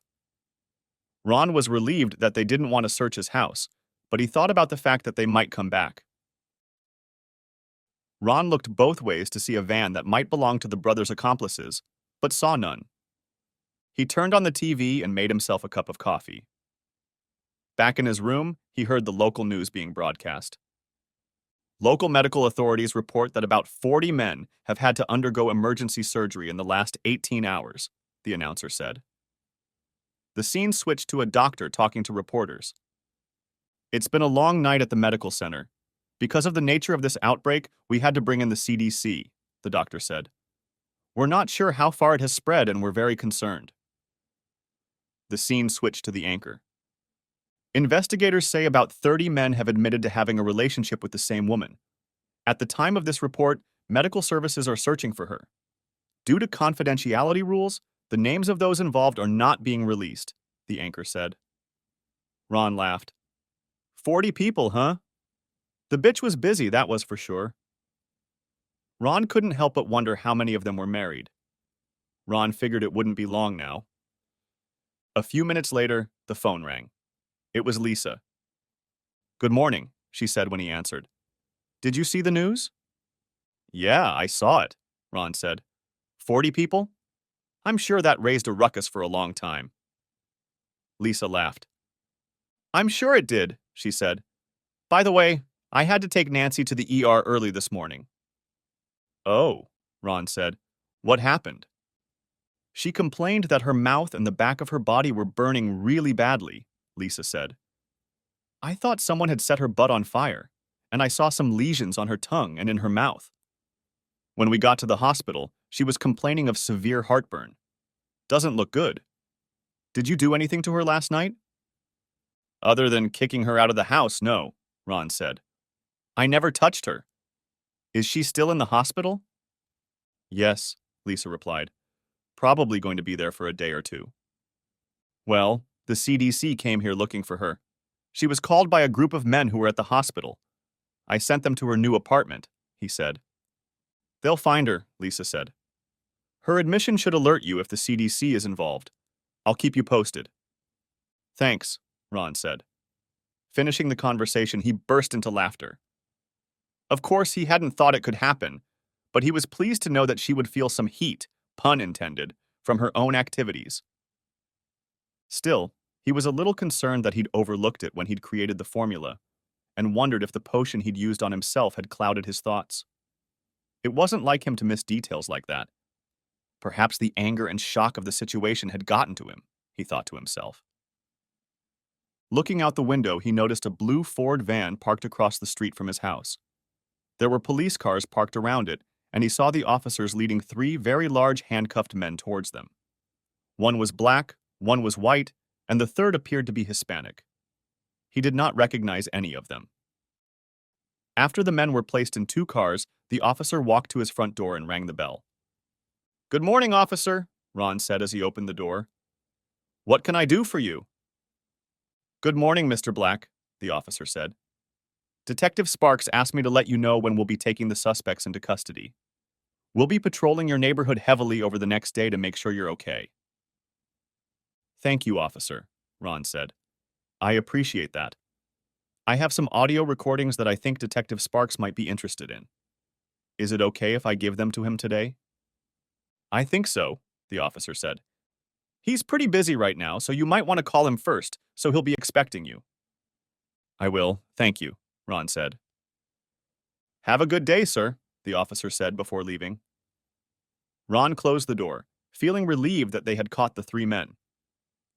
Speaker 1: Ron was relieved that they didn't want to search his house, but he thought about the fact that they might come back. Ron looked both ways to see a van that might belong to the brothers' accomplices, but saw none. He turned on the TV and made himself a cup of coffee. Back in his room, he heard the local news being broadcast. Local medical authorities report that about 40 men have had to undergo emergency surgery in the last 18 hours, the announcer said. The scene switched to a doctor talking to reporters. It's been a long night at the medical center. Because of the nature of this outbreak, we had to bring in the CDC, the doctor said. We're not sure how far it has spread and we're very concerned. The scene switched to the anchor. Investigators say about 30 men have admitted to having a relationship with the same woman. At the time of this report, medical services are searching for her. Due to confidentiality rules, the names of those involved are not being released, the anchor said. Ron laughed. 40 people, huh? The bitch was busy, that was for sure. Ron couldn't help but wonder how many of them were married. Ron figured it wouldn't be long now. A few minutes later, the phone rang. It was Lisa. Good morning, she said when he answered. Did you see the news? Yeah, I saw it, Ron said. 40 people? I'm sure that raised a ruckus for a long time. Lisa laughed. I'm sure it did, she said. By the way, I had to take Nancy to the ER early this morning. Oh, Ron said. What happened? She complained that her mouth and the back of her body were burning really badly, Lisa said. I thought someone had set her butt on fire, and I saw some lesions on her tongue and in her mouth. When we got to the hospital, she was complaining of severe heartburn. Doesn't look good. Did you do anything to her last night? Other than kicking her out of the house, no, Ron said. I never touched her. Is she still in the hospital? Yes, Lisa replied. Probably going to be there for a day or two. Well, the CDC came here looking for her. She was called by a group of men who were at the hospital. I sent them to her new apartment, he said. They'll find her, Lisa said. Her admission should alert you if the CDC is involved. I'll keep you posted. Thanks, Ron said. Finishing the conversation, he burst into laughter. Of course, he hadn't thought it could happen, but he was pleased to know that she would feel some heat, pun intended, from her own activities. Still, he was a little concerned that he'd overlooked it when he'd created the formula, and wondered if the potion he'd used on himself had clouded his thoughts. It wasn't like him to miss details like that. Perhaps the anger and shock of the situation had gotten to him, he thought to himself. Looking out the window, he noticed a blue Ford van parked across the street from his house. There were police cars parked around it, and he saw the officers leading 3 very large handcuffed men towards them. One was black, one was white, and the third appeared to be Hispanic. He did not recognize any of them. After the men were placed in 2 cars, the officer walked to his front door and rang the bell. Good morning, officer, Ron said as he opened the door. What can I do for you? Good morning, Mr. Black, the officer said. Detective Sparks asked me to let you know when we'll be taking the suspects into custody. We'll be patrolling your neighborhood heavily over the next day to make sure you're okay. Thank you, officer, Ron said. I appreciate that. I have some audio recordings that I think Detective Sparks might be interested in. Is it okay if I give them to him today? I think so, the officer said. He's pretty busy right now, so you might want to call him first, so he'll be expecting you. I will, thank you, Ron said. Have a good day, sir, the officer said before leaving. Ron closed the door, feeling relieved that they had caught the 3 men.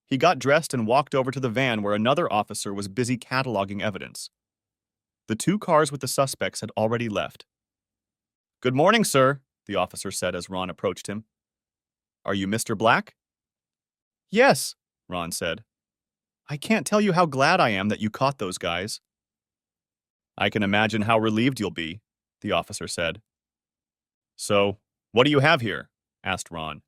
Speaker 1: He got dressed and walked over to the van where another officer was busy cataloging evidence. The 2 cars with the suspects had already left. Good morning, sir, the officer said as Ron approached him. Are you Mr. Black? Yes, Ron said. I can't tell you how glad I am that you caught those guys. I can imagine how relieved you'll be, the officer said. So, what do you have here? Asked Ron.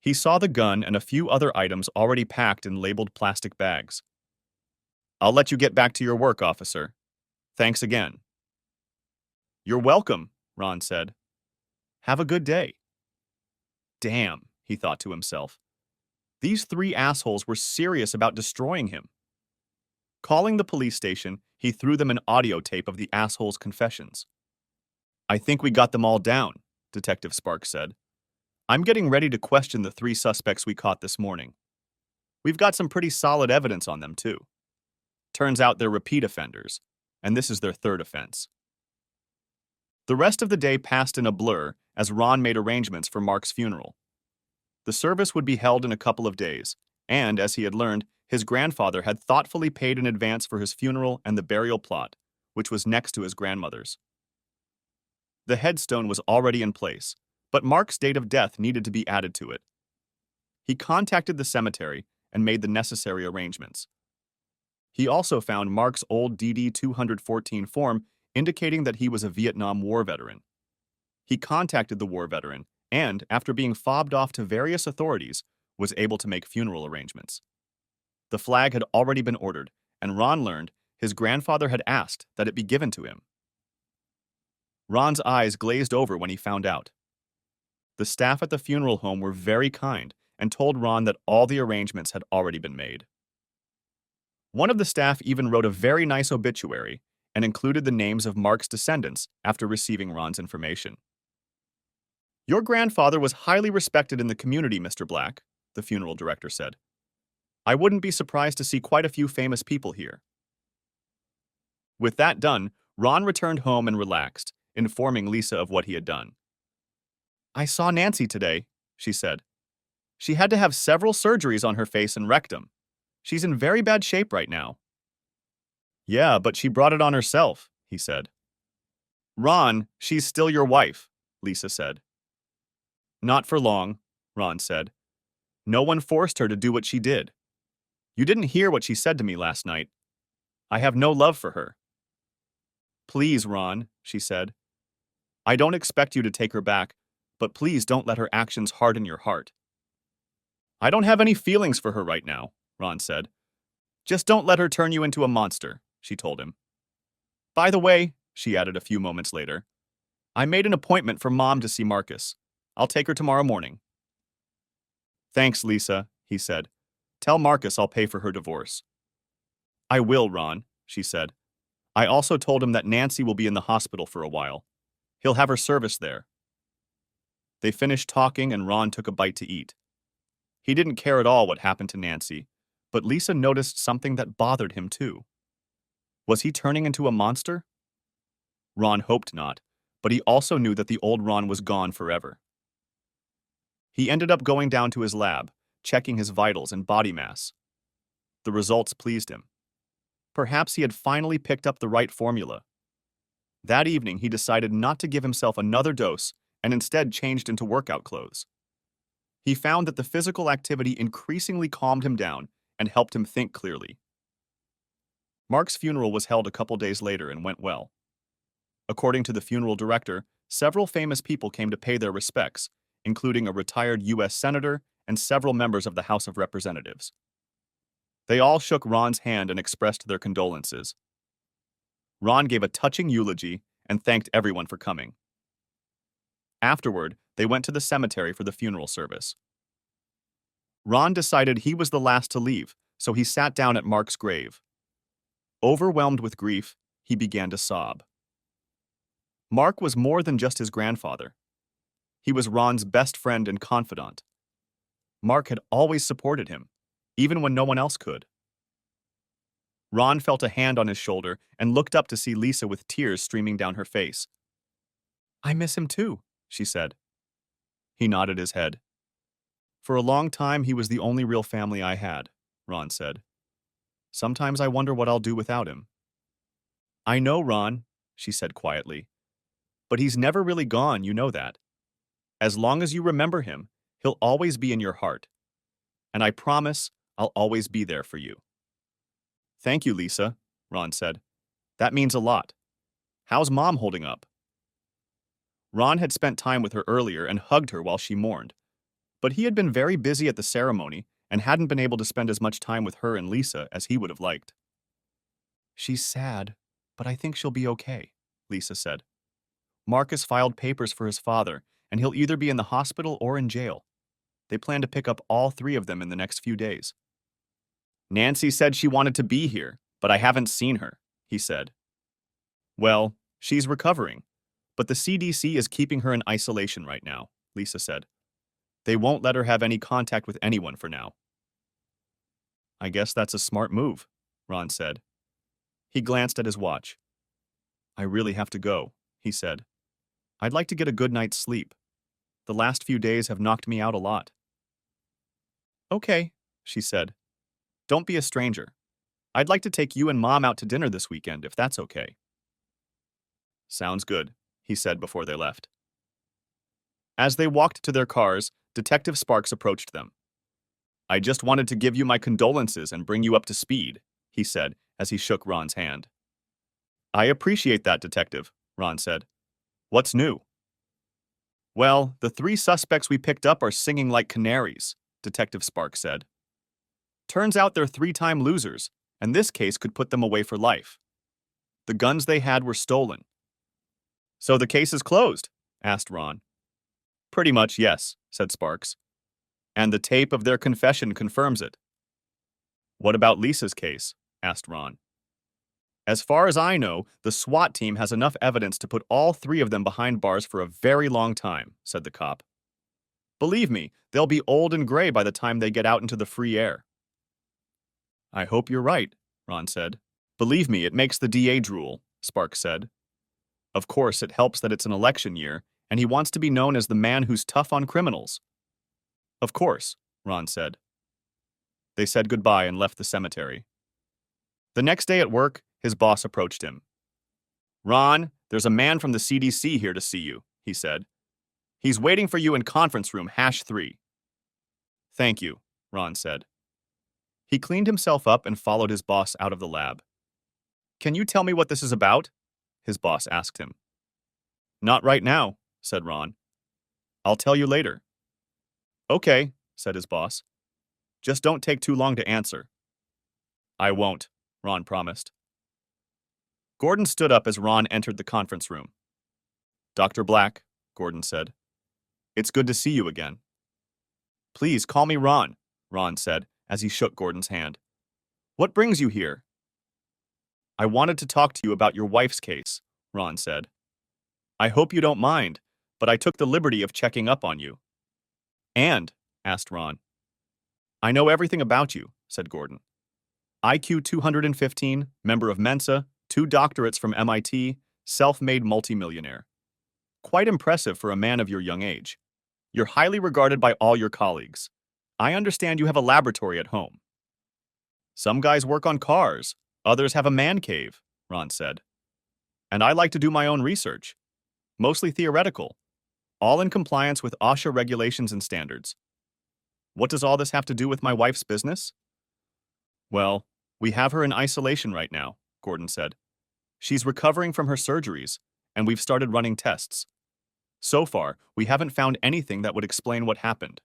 Speaker 1: He saw the gun and a few other items already packed in labeled plastic bags. I'll let you get back to your work, officer. Thanks again. You're welcome, Ron said. Have a good day. Damn, he thought to himself. These 3 assholes were serious about destroying him. Calling the police station, he threw them an audio tape of the assholes' confessions. I think we got them all down, Detective Sparks said. I'm getting ready to question the 3 suspects we caught this morning. We've got some pretty solid evidence on them, too. Turns out they're repeat offenders, and this is their 3rd offense. The rest of the day passed in a blur as Ron made arrangements for Mark's funeral. The service would be held in a couple of days, and, as he had learned, his grandfather had thoughtfully paid in advance for his funeral and the burial plot, which was next to his grandmother's. The headstone was already in place, but Mark's date of death needed to be added to it. He contacted the cemetery and made the necessary arrangements. He also found Mark's old DD-214 form indicating that he was a Vietnam War veteran. He contacted the war veteran and, after being fobbed off to various authorities, was able to make funeral arrangements. The flag had already been ordered, and Ron learned his grandfather had asked that it be given to him. Ron's eyes glazed over when he found out. The staff at the funeral home were very kind and told Ron that all the arrangements had already been made. One of the staff even wrote a very nice obituary and included the names of Mark's descendants after receiving Ron's information. Your grandfather was highly respected in the community, Mr. Black, the funeral director said. I wouldn't be surprised to see quite a few famous people here. With that done, Ron returned home and relaxed, informing Lisa of what he had done. I saw Nancy today, she said. She had to have several surgeries on her face and rectum. She's in very bad shape right now. Yeah, but she brought it on herself, he said. Ron, she's still your wife, Lisa said. Not for long, Ron said. No one forced her to do what she did. You didn't hear what she said to me last night. I have no love for her. Please, Ron, she said. I don't expect you to take her back, but please don't let her actions harden your heart. I don't have any feelings for her right now, Ron said. Just don't let her turn you into a monster, she told him. By the way, she added a few moments later. I made an appointment for Mom to see Marcus. I'll take her tomorrow morning. Thanks, Lisa, he said. Tell Marcus I'll pay for her divorce. I will, Ron, she said. I also told him that Nancy will be in the hospital for a while. He'll have her serviced there. They finished talking and Ron took a bite to eat. He didn't care at all what happened to Nancy, but Lisa noticed something that bothered him too. Was he turning into a monster? Ron hoped not, but he also knew that the old Ron was gone forever. He ended up going down to his lab, checking his vitals and body mass. The results pleased him. Perhaps he had finally picked up the right formula. That evening, he decided not to give himself another dose and instead changed into workout clothes. He found that the physical activity increasingly calmed him down and helped him think clearly. Mark's funeral was held a couple days later and went well. According to the funeral director, several famous people came to pay their respects, including a retired U.S. senator and several members of the House of Representatives. They all shook Ron's hand and expressed their condolences. Ron gave a touching eulogy and thanked everyone for coming. Afterward, they went to the cemetery for the funeral service. Ron decided he was the last to leave, so he sat down at Mark's grave. Overwhelmed with grief, he began to sob. Mark was more than just his grandfather. He was Ron's best friend and confidant. Mark had always supported him, even when no one else could. Ron felt a hand on his shoulder and looked up to see Lisa with tears streaming down her face. I miss him too, she said. He nodded his head. For a long time, he was the only real family I had, Ron said. Sometimes I wonder what I'll do without him. I know, Ron, she said quietly. But he's never really gone, you know that. As long as you remember him, he'll always be in your heart. And I promise I'll always be there for you. Thank you, Lisa, Ron said. That means a lot. How's Mom holding up? Ron had spent time with her earlier and hugged her while she mourned. But he had been very busy at the ceremony and hadn't been able to spend as much time with her and Lisa as he would have liked. She's sad, but I think she'll be okay, Lisa said. Marcus filed papers for his father, and he'll either be in the hospital or in jail. They plan to pick up all three of them in the next few days. Nancy said she wanted to be here, but I haven't seen her, he said. Well, she's recovering, but the CDC is keeping her in isolation right now, Lisa said. They won't let her have any contact with anyone for now. I guess that's a smart move, Ron said. He glanced at his watch. I really have to go, he said. I'd like to get a good night's sleep. The last few days have knocked me out a lot. Okay, she said. Don't be a stranger. I'd like to take you and Mom out to dinner this weekend, if that's okay. Sounds good, he said before they left. As they walked to their cars, Detective Sparks approached them. I just wanted to give you my condolences and bring you up to speed, he said as he shook Ron's hand. I appreciate that, Detective, Ron said. What's new? Well, the three suspects we picked up are singing like canaries, Detective Sparks said. Turns out they're three-time losers, and this case could put them away for life. The guns they had were stolen. So the case is closed? Asked Ron. Pretty much, yes, said Sparks. And the tape of their confession confirms it. What about Lisa's case? Asked Ron. As far as I know, the SWAT team has enough evidence to put all three of them behind bars for a very long time, said the cop. Believe me, they'll be old and gray by the time they get out into the free air. I hope you're right, Ron said. Believe me, it makes the DA drool, Sparks said. Of course, it helps that it's an election year, and he wants to be known as the man who's tough on criminals. Of course, Ron said. They said goodbye and left the cemetery. The next day at work, his boss approached him. Ron, there's a man from the CDC here to see you, he said. He's waiting for you in conference room #3. Thank you, Ron said. He cleaned himself up and followed his boss out of the lab. Can you tell me what this is about? His boss asked him. Not right now, said Ron. I'll tell you later. Okay, said his boss. Just don't take too long to answer. I won't, Ron promised. Gordon stood up as Ron entered the conference room. Dr. Black, Gordon said. It's good to see you again. Please call me Ron, Ron said as he shook Gordon's hand. What brings you here? I wanted to talk to you about your wife's case, Ron said. I hope you don't mind, but I took the liberty of checking up on you. And, asked Ron. I know everything about you, said Gordon. IQ 215, member of Mensa, 2 doctorates from MIT, self-made multimillionaire. Quite impressive for a man of your young age. You're highly regarded by all your colleagues. I understand you have a laboratory at home. Some guys work on cars, others have a man cave, Ron said. And I like to do my own research. Mostly theoretical, all in compliance with OSHA regulations and standards. What does all this have to do with my wife's business? Well, we have her in isolation right now, Gordon said. She's recovering from her surgeries, and we've started running tests. So far, we haven't found anything that would explain what happened.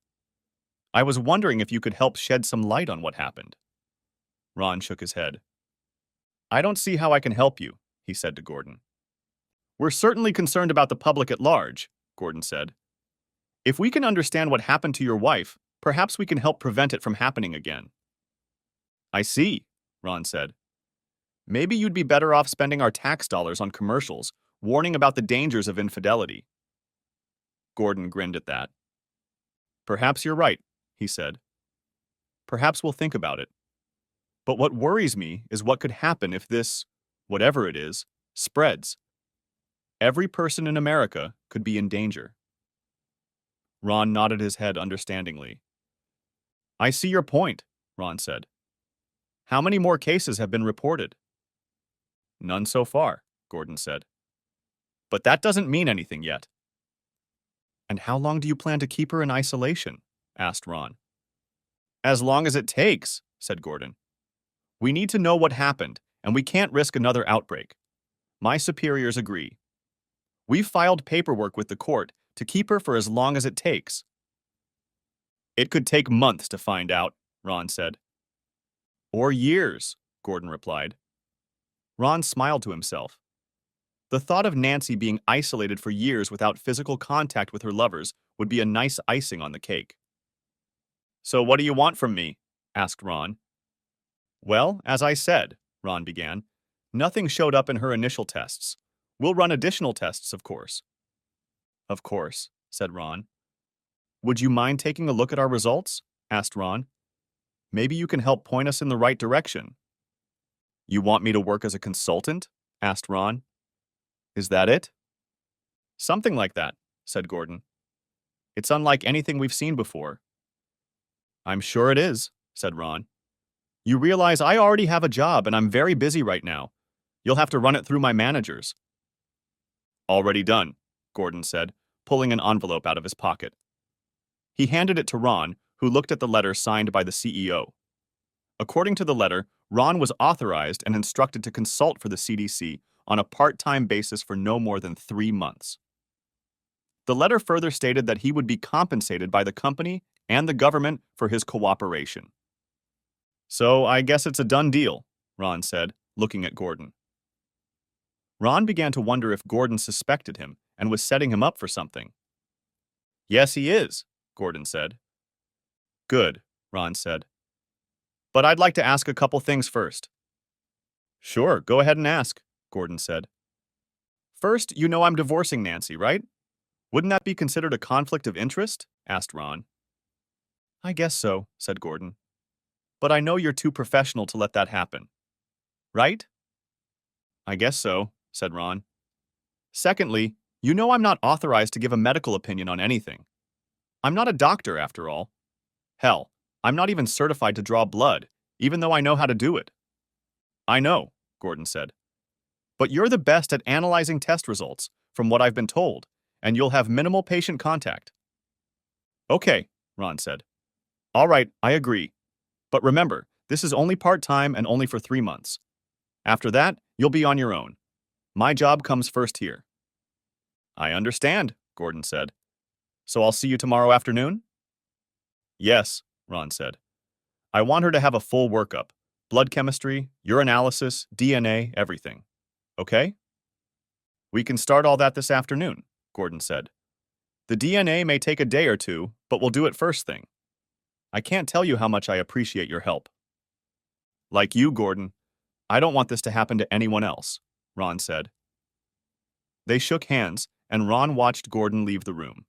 Speaker 1: I was wondering if you could help shed some light on what happened. Ron shook his head. I don't see how I can help you, he said to Gordon. We're certainly concerned about the public at large, Gordon said. If we can understand what happened to your wife, perhaps we can help prevent it from happening again. I see, Ron said. Maybe you'd be better off spending our tax dollars on commercials, warning about the dangers of infidelity. Gordon grinned at that. Perhaps you're right, he said. Perhaps we'll think about it. But what worries me is what could happen if this, whatever it is, spreads. Every person in America could be in danger. Ron nodded his head understandingly. I see your point, Ron said. How many more cases have been reported? None so far, Gordon said. But that doesn't mean anything yet. And how long do you plan to keep her in isolation? Asked Ron. As long as it takes, said Gordon. We need to know what happened, and we can't risk another outbreak. My superiors agree. We've filed paperwork with the court to keep her for as long as it takes. It could take months to find out, Ron said. Or years, Gordon replied. Ron smiled to himself. The thought of Nancy being isolated for years without physical contact with her lovers would be a nice icing on the cake. So what do you want from me? Asked Ron. Well, as I said, Ron began, nothing showed up in her initial tests. We'll run additional tests, of course. Of course, said Ron. Would you mind taking a look at our results? Asked Ron. Maybe you can help point us in the right direction. You want me to work as a consultant? Asked Ron. Is that it? Something like that, said Gordon. It's unlike anything we've seen before. I'm sure it is, said Ron. You realize I already have a job and I'm very busy right now. You'll have to run it through my managers. Already done, Gordon said, pulling an envelope out of his pocket. He handed it to Ron, who looked at the letter signed by the CEO. According to the letter, Ron was authorized and instructed to consult for the CDC on a part-time basis for no more than 3 months. The letter further stated that he would be compensated by the company and the government for his cooperation. So I guess it's a done deal, Ron said, looking at Gordon. Ron began to wonder if Gordon suspected him and was setting him up for something. Yes, he is, Gordon said. Good, Ron said. But I'd like to ask a couple things first. Sure, go ahead and ask, Gordon said. First, you know I'm divorcing Nancy, right? Wouldn't that be considered a conflict of interest? Asked Ron. I guess so, said Gordon. But I know you're too professional to let that happen. Right? I guess so, said Ron. Secondly, you know I'm not authorized to give a medical opinion on anything. I'm not a doctor, after all. Hell, I'm not even certified to draw blood, even though I know how to do it. I know, Gordon said. But you're the best at analyzing test results, from what I've been told, and you'll have minimal patient contact. Okay, Ron said. All right, I agree. But remember, this is only part-time and only for 3 months. After that, you'll be on your own. My job comes first here. I understand, Gordon said. So I'll see you tomorrow afternoon? Yes, Ron said. I want her to have a full workup. Blood chemistry, urinalysis, DNA, everything. okay? We can start all that this afternoon, Gordon said. The DNA may take a day or two, but we'll do it first thing. I can't tell you how much I appreciate your help. Like you, Gordon, I don't want this to happen to anyone else, Ron said. They shook hands, and Ron watched Gordon leave the room.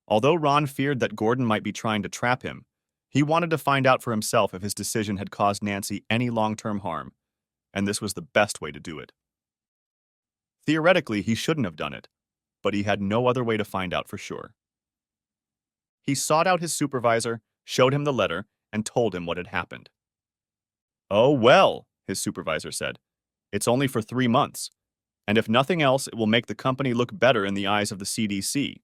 Speaker 1: Although Ron feared that Gordon might be trying to trap him, he wanted to find out for himself if his decision had caused Nancy any long-term harm, and this was the best way to do it. Theoretically, he shouldn't have done it, but he had no other way to find out for sure. He sought out his supervisor, showed him the letter, and told him what had happened. Oh, well, his supervisor said. It's only for 3 months, and if nothing else, it will make the company look better in the eyes of the CDC.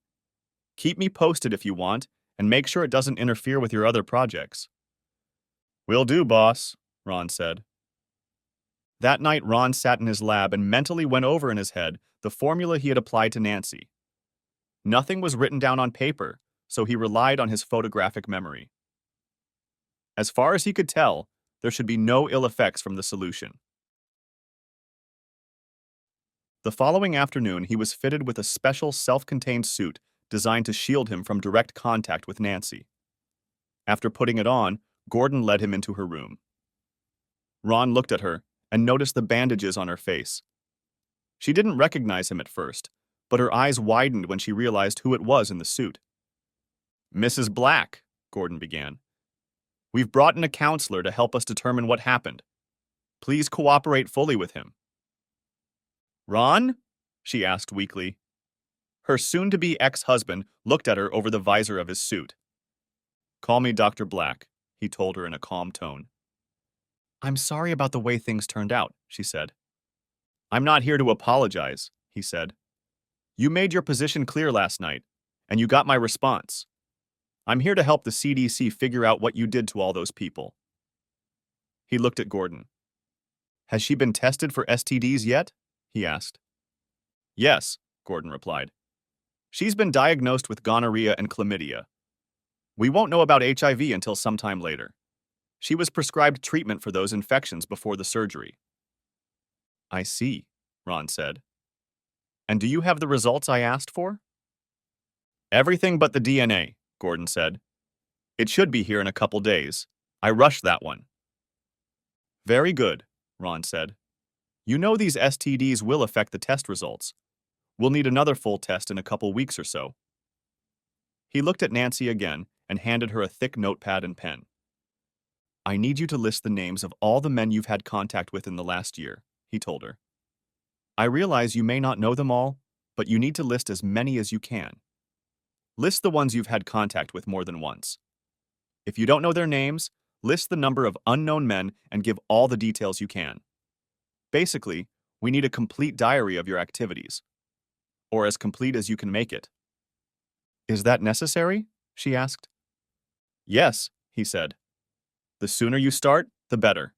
Speaker 1: Keep me posted if you want, and make sure it doesn't interfere with your other projects. Will do, boss, Ron said. That night, Ron sat in his lab and mentally went over in his head the formula he had applied to Nancy. Nothing was written down on paper, so he relied on his photographic memory. As far as he could tell, there should be no ill effects from the solution. The following afternoon, he was fitted with a special self-contained suit designed to shield him from direct contact with Nancy. After putting it on, Gordon led him into her room. Ron looked at her and noticed the bandages on her face. She didn't recognize him at first, but her eyes widened when she realized who it was in the suit. Mrs. Black, Gordon began. We've brought in a counselor to help us determine what happened. Please cooperate fully with him. Ron? She asked weakly. Her soon-to-be ex-husband looked at her over the visor of his suit. Call me Dr. Black, he told her in a calm tone. I'm sorry about the way things turned out, she said. I'm not here to apologize, he said. You made your position clear last night, and you got my response. I'm here to help the CDC figure out what you did to all those people. He looked at Gordon. Has she been tested for STDs yet? He asked. Yes, Gordon replied. She's been diagnosed with gonorrhea and chlamydia. We won't know about HIV until sometime later. She was prescribed treatment for those infections before the surgery. I see, Ron said. And do you have the results I asked for? Everything but the DNA, Gordon said. It should be here in a couple days. I rushed that one. Very good, Ron said. You know these STDs will affect the test results. We'll need another full test in a couple weeks or so. He looked at Nancy again and handed her a thick notepad and pen. I need you to list the names of all the men you've had contact with in the last year, he told her. I realize you may not know them all, but you need to list as many as you can. List the ones you've had contact with more than once. If you don't know their names, list the number of unknown men and give all the details you can. Basically, we need a complete diary of your activities, or as complete as you can make it. Is that necessary? She asked. Yes, he said. The sooner you start, the better.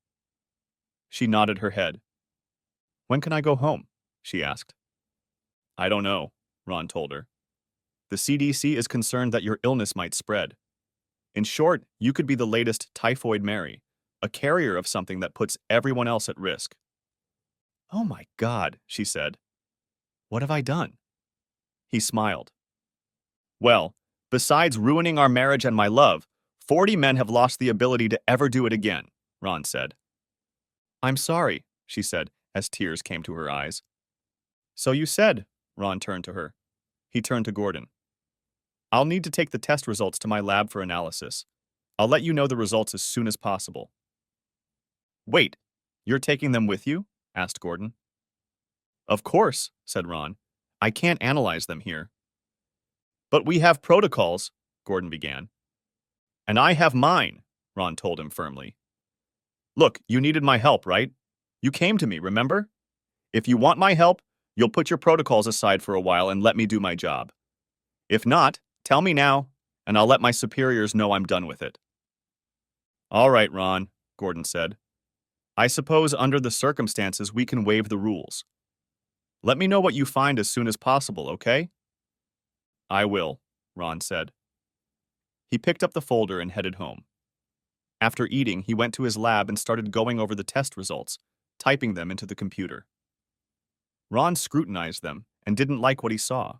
Speaker 1: She nodded her head. When can I go home? She asked. I don't know, Ron told her. The CDC is concerned that your illness might spread. In short, you could be the latest Typhoid Mary, a carrier of something that puts everyone else at risk. Oh my God, she said. What have I done? He smiled. Well, besides ruining our marriage and my love, 40 men have lost the ability to ever do it again, Ron said. I'm sorry, she said, as tears came to her eyes. So you said, Ron turned to her. He turned to Gordon. I'll need to take the test results to my lab for analysis. I'll let you know the results as soon as possible. Wait, you're taking them with you? Asked Gordon. Of course, said Ron. I can't analyze them here. But we have protocols, Gordon began. And I have mine, Ron told him firmly. Look, you needed my help, right? You came to me, remember? If you want my help, you'll put your protocols aside for a while and let me do my job. If not, tell me now, and I'll let my superiors know I'm done with it. All right, Ron, Gordon said. I suppose under the circumstances we can waive the rules. Let me know what you find as soon as possible, okay? I will, Ron said. He picked up the folder and headed home. After eating, he went to his lab and started going over the test results, typing them into the computer. Ron scrutinized them and didn't like what he saw.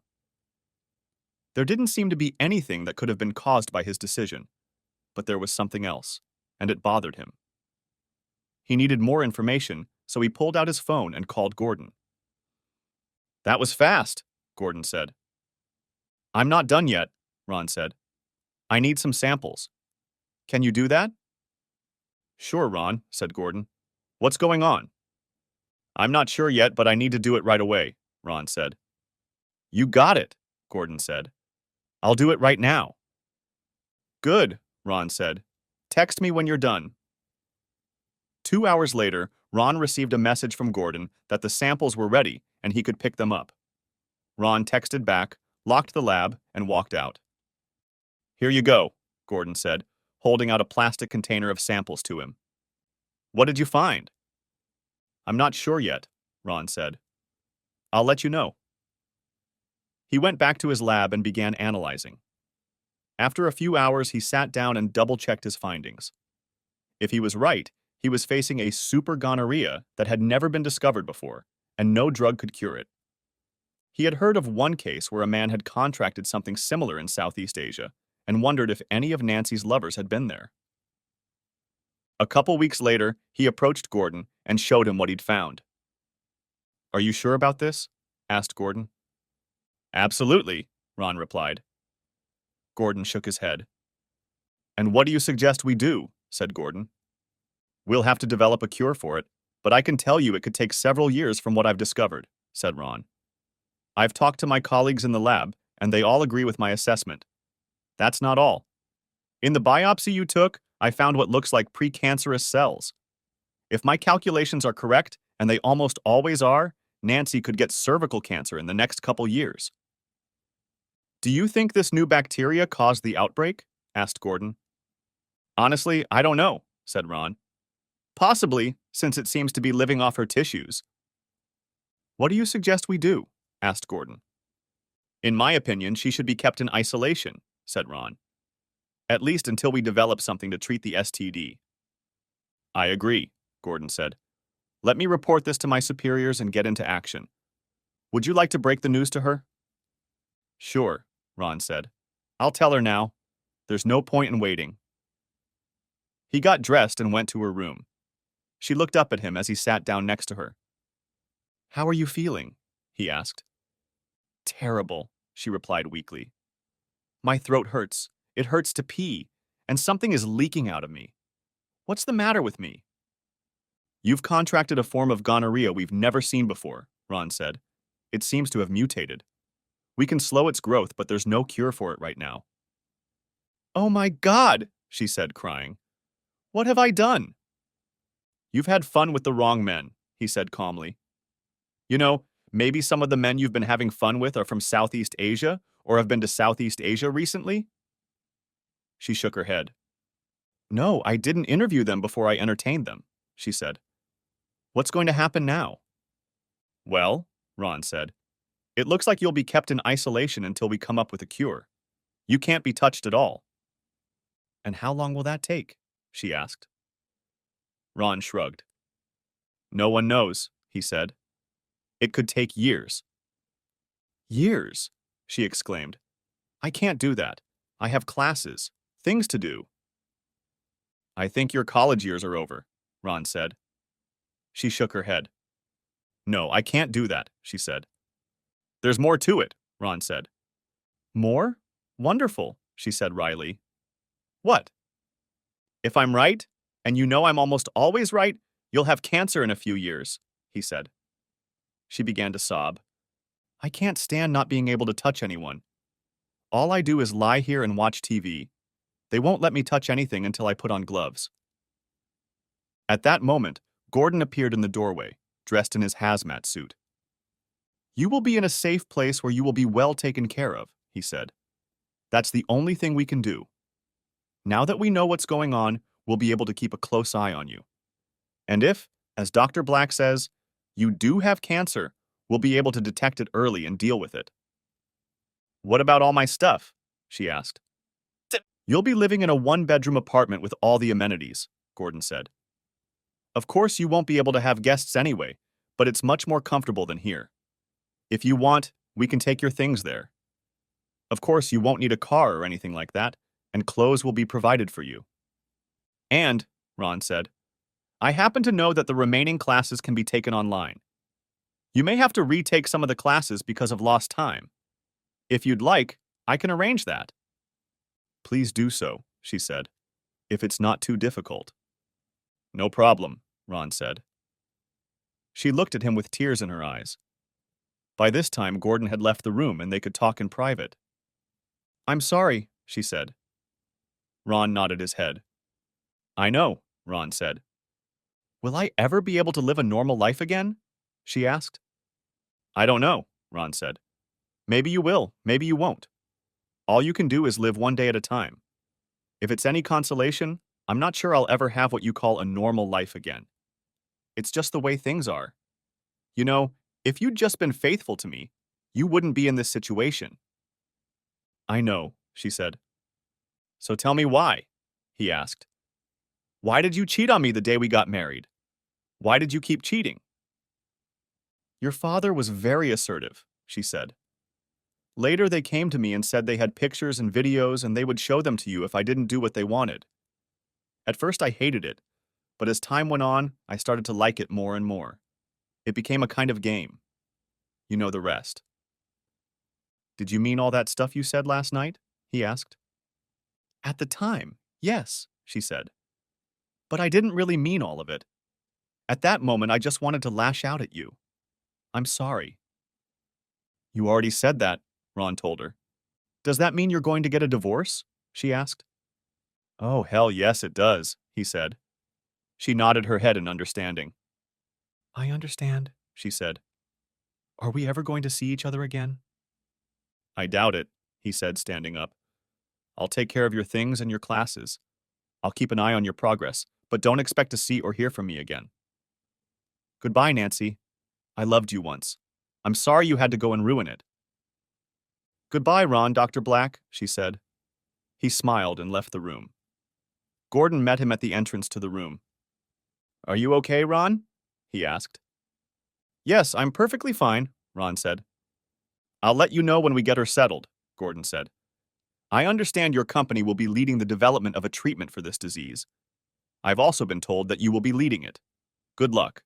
Speaker 1: There didn't seem to be anything that could have been caused by his decision, but there was something else, and it bothered him. He needed more information, so he pulled out his phone and called Gordon. "That was fast," Gordon said. "I'm not done yet," Ron said. "I need some samples. Can you do that?" "Sure, Ron," said Gordon. "What's going on?" "I'm not sure yet, but I need to do it right away," Ron said. "You got it," Gordon said. "I'll do it right now." "Good," Ron said. "Text me when you're done." 2 hours later, Ron received a message from Gordon that the samples were ready and he could pick them up. Ron texted back, locked the lab, and walked out. "Here you go," Gordon said, holding out a plastic container of samples to him. "What did you find?" "I'm not sure yet," Ron said. "I'll let you know." He went back to his lab and began analyzing. After a few hours, he sat down and double-checked his findings. If he was right, he was facing a super gonorrhea that had never been discovered before, and no drug could cure it. He had heard of one case where a man had contracted something similar in Southeast Asia and wondered if any of Nancy's lovers had been there. A couple weeks later, he approached Gordon and showed him what he'd found. "Are you sure about this?" asked Gordon. "Absolutely," Ron replied. Gordon shook his head. "And what do you suggest we do?" said Gordon. "We'll have to develop a cure for it, but I can tell you it could take several years from what I've discovered," said Ron. "I've talked to my colleagues in the lab, and they all agree with my assessment. That's not all. In the biopsy you took, I found what looks like precancerous cells. If my calculations are correct, and they almost always are, Nancy could get cervical cancer in the next couple years." "Do you think this new bacteria caused the outbreak?" asked Gordon. "Honestly, I don't know," said Ron. "Possibly, since it seems to be living off her tissues." "What do you suggest we do?" asked Gordon. "In my opinion, she should be kept in isolation," said Ron. "At least until we develop something to treat the STD." "I agree," Gordon said. "Let me report this to my superiors and get into action. Would you like to break the news to her?" "Sure," Ron said. "I'll tell her now. There's no point in waiting." He got dressed and went to her room. She looked up at him as he sat down next to her. "How are you feeling?" he asked. "Terrible," she replied weakly. "My throat hurts. It hurts to pee, and something is leaking out of me. What's the matter with me?" "You've contracted a form of gonorrhea we've never seen before," Ron said. "It seems to have mutated. We can slow its growth, but there's no cure for it right now." "Oh my God," she said, crying. "What have I done?" "You've had fun with the wrong men," he said calmly. "You know, maybe some of the men you've been having fun with are from Southeast Asia or have been to Southeast Asia recently?" She shook her head. "No, I didn't interview them before I entertained them," she said. "What's going to happen now?" "Well," Ron said, "it looks like you'll be kept in isolation until we come up with a cure. You can't be touched at all." "And how long will that take?" she asked. Ron shrugged. "No one knows," he said. "It could take years." "Years?" she exclaimed. "I can't do that. I have classes, things to do." "I think your college years are over," Ron said. She shook her head. "No, I can't do that," she said. "There's more to it," Ron said. "More? Wonderful," she said wryly. "What?" "If I'm right, and you know I'm almost always right, you'll have cancer in a few years," he said. She began to sob. "I can't stand not being able to touch anyone. All I do is lie here and watch TV. They won't let me touch anything until I put on gloves." At that moment, Gordon appeared in the doorway, dressed in his hazmat suit. "You will be in a safe place where you will be well taken care of," he said. "That's the only thing we can do. Now that we know what's going on, we'll be able to keep a close eye on you. And if, as Dr. Black says, you do have cancer, we'll be able to detect it early and deal with it." "What about all my stuff?" she asked. "You'll be living in a one-bedroom apartment with all the amenities," Gordon said. "Of course you won't be able to have guests anyway, but it's much more comfortable than here." If you want, we can take your things there. Of course, you won't need a car or anything like that, and clothes will be provided for you. And, Ron said, I happen to know that the remaining classes can be taken online. You may have to retake some of the classes because of lost time. If you'd like, I can arrange that. Please do so, she said, if it's not too difficult. No problem, Ron said. She looked at him with tears in her eyes. By this time, Gordon had left the room and they could talk in private. I'm sorry, she said. Ron nodded his head. I know, Ron said. Will I ever be able to live a normal life again? She asked. I don't know, Ron said. Maybe you will, maybe you won't. All you can do is live one day at a time. If it's any consolation, I'm not sure I'll ever have what you call a normal life again. It's just the way things are. You know, if you'd just been faithful to me, you wouldn't be in this situation. I know, she said. So tell me why, he asked. Why did you cheat on me the day we got married? Why did you keep cheating? Your father was very assertive, she said. Later they came to me and said they had pictures and videos and they would show them to you if I didn't do what they wanted. At first I hated it, but as time went on, I started to like it more and more. It became a kind of game. You know the rest. Did you mean all that stuff you said last night? He asked. At the time, yes, she said. But I didn't really mean all of it. At that moment, I just wanted to lash out at you. I'm sorry. You already said that, Ron told her. Does that mean you're going to get a divorce? She asked. Oh, hell yes, it does, he said. She nodded her head in understanding. I understand, she said. Are we ever going to see each other again? I doubt it, he said, standing up. I'll take care of your things and your classes. I'll keep an eye on your progress, but don't expect to see or hear from me again. Goodbye, Nancy. I loved you once. I'm sorry you had to go and ruin it. Goodbye, Ron, Dr. Black, she said. He smiled and left the room. Gordon met him at the entrance to the room. Are you okay, Ron? He asked. Yes, I'm perfectly fine, Ron said. I'll let you know when we get her settled, Gordon said. I understand your company will be leading the development of a treatment for this disease. I've also been told that you will be leading it. Good luck.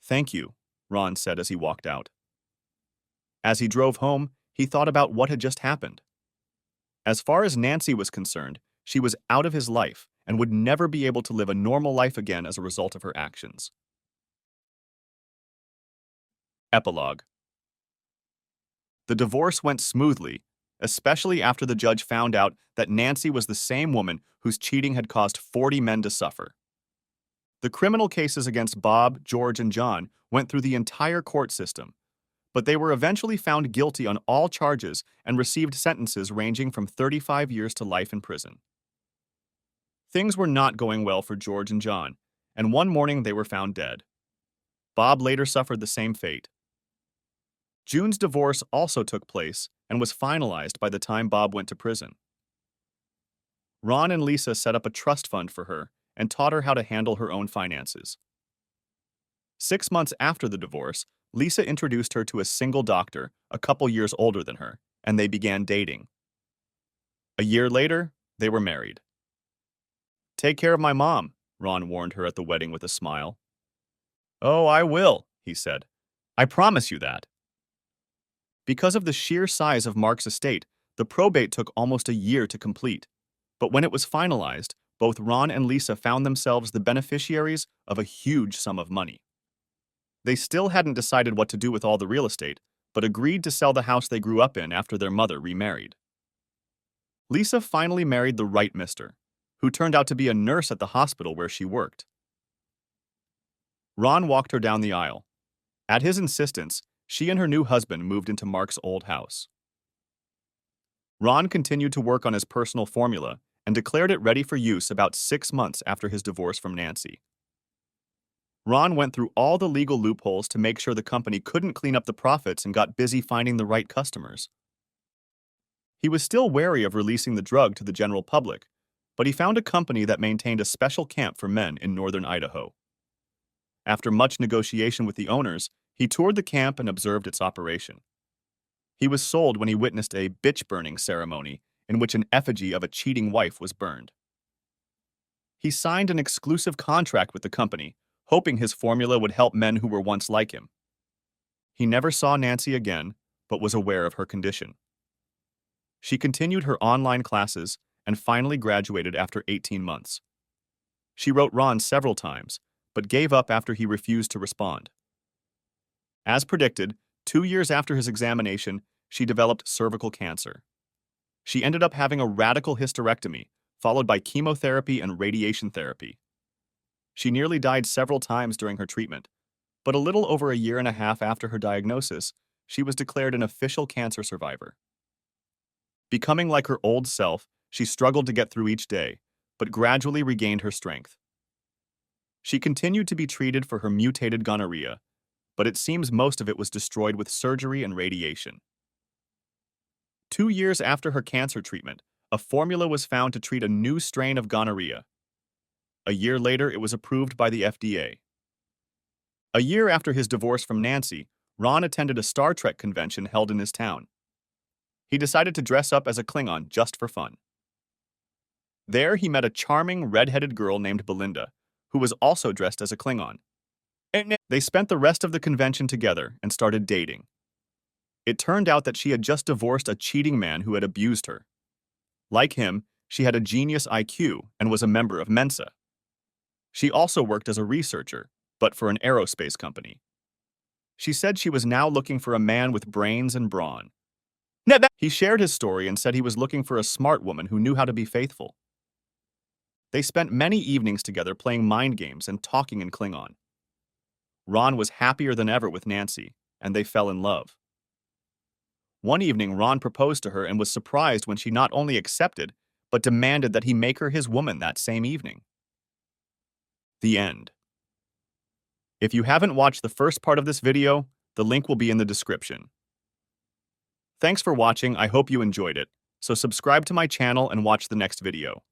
Speaker 1: Thank you, Ron said as he walked out. As he drove home, he thought about what had just happened. As far as Nancy was concerned, she was out of his life and would never be able to live a normal life again as a result of her actions. Epilogue. The divorce went smoothly, especially after the judge found out that Nancy was the same woman whose cheating had caused 40 men to suffer. The criminal cases against Bob, George, and John went through the entire court system, but they were eventually found guilty on all charges and received sentences ranging from 35 years to life in prison. Things were not going well for George and John, and one morning they were found dead. Bob later suffered the same fate. June's divorce also took place and was finalized by the time Bob went to prison. Ron and Lisa set up a trust fund for her and taught her how to handle her own finances. 6 months after the divorce, Lisa introduced her to a single doctor, a couple years older than her, and they began dating. A year later, they were married. Take care of my mom, Ron warned her at the wedding with a smile. Oh, I will, he said. I promise you that. Because of the sheer size of Mark's estate, the probate took almost a year to complete. But when it was finalized, both Ron and Lisa found themselves the beneficiaries of a huge sum of money. They still hadn't decided what to do with all the real estate, but agreed to sell the house they grew up in after their mother remarried. Lisa finally married the right mister, who turned out to be a nurse at the hospital where she worked. Ron walked her down the aisle. At his insistence, she and her new husband moved into Mark's old house. Ron continued to work on his personal formula and declared it ready for use about 6 months after his divorce from Nancy. Ron went through all the legal loopholes to make sure the company couldn't clean up the profits and got busy finding the right customers. He was still wary of releasing the drug to the general public, but he found a company that maintained a special camp for men in northern Idaho. After much negotiation with the owners, He toured the camp and observed its operation. He was sold when he witnessed a bitch-burning ceremony in which an effigy of a cheating wife was burned. He signed an exclusive contract with the company, hoping his formula would help men who were once like him. He never saw Nancy again, but was aware of her condition. She continued her online classes and finally graduated after 18 months. She wrote Ron several times, but gave up after he refused to respond. As predicted, 2 years after his examination, she developed cervical cancer. She ended up having a radical hysterectomy, followed by chemotherapy and radiation therapy. She nearly died several times during her treatment, but a little over a year and a half after her diagnosis, she was declared an official cancer survivor. Becoming like her old self, she struggled to get through each day, but gradually regained her strength. She continued to be treated for her mutated gonorrhea, but it seems most of it was destroyed with surgery and radiation. 2 years after her cancer treatment, a formula was found to treat a new strain of gonorrhea. A year later, it was approved by the FDA. A year after his divorce from Nancy, Ron attended a Star Trek convention held in his town. He decided to dress up as a Klingon just for fun. There, he met a charming, red-headed girl named Belinda, who was also dressed as a Klingon. They spent the rest of the convention together and started dating. It turned out that she had just divorced a cheating man who had abused her. Like him, she had a genius IQ and was a member of Mensa. She also worked as a researcher, but for an aerospace company. She said she was now looking for a man with brains and brawn. He shared his story and said he was looking for a smart woman who knew how to be faithful. They spent many evenings together playing mind games and talking in Klingon. Ron was happier than ever with Nancy, and they fell in love. One evening, Ron proposed to her and was surprised when she not only accepted, but demanded that he make her his woman that same evening. The end. If you haven't watched the first part of this video, the link will be in the description. Thanks for watching, I hope you enjoyed it, so subscribe to my channel and watch the next video.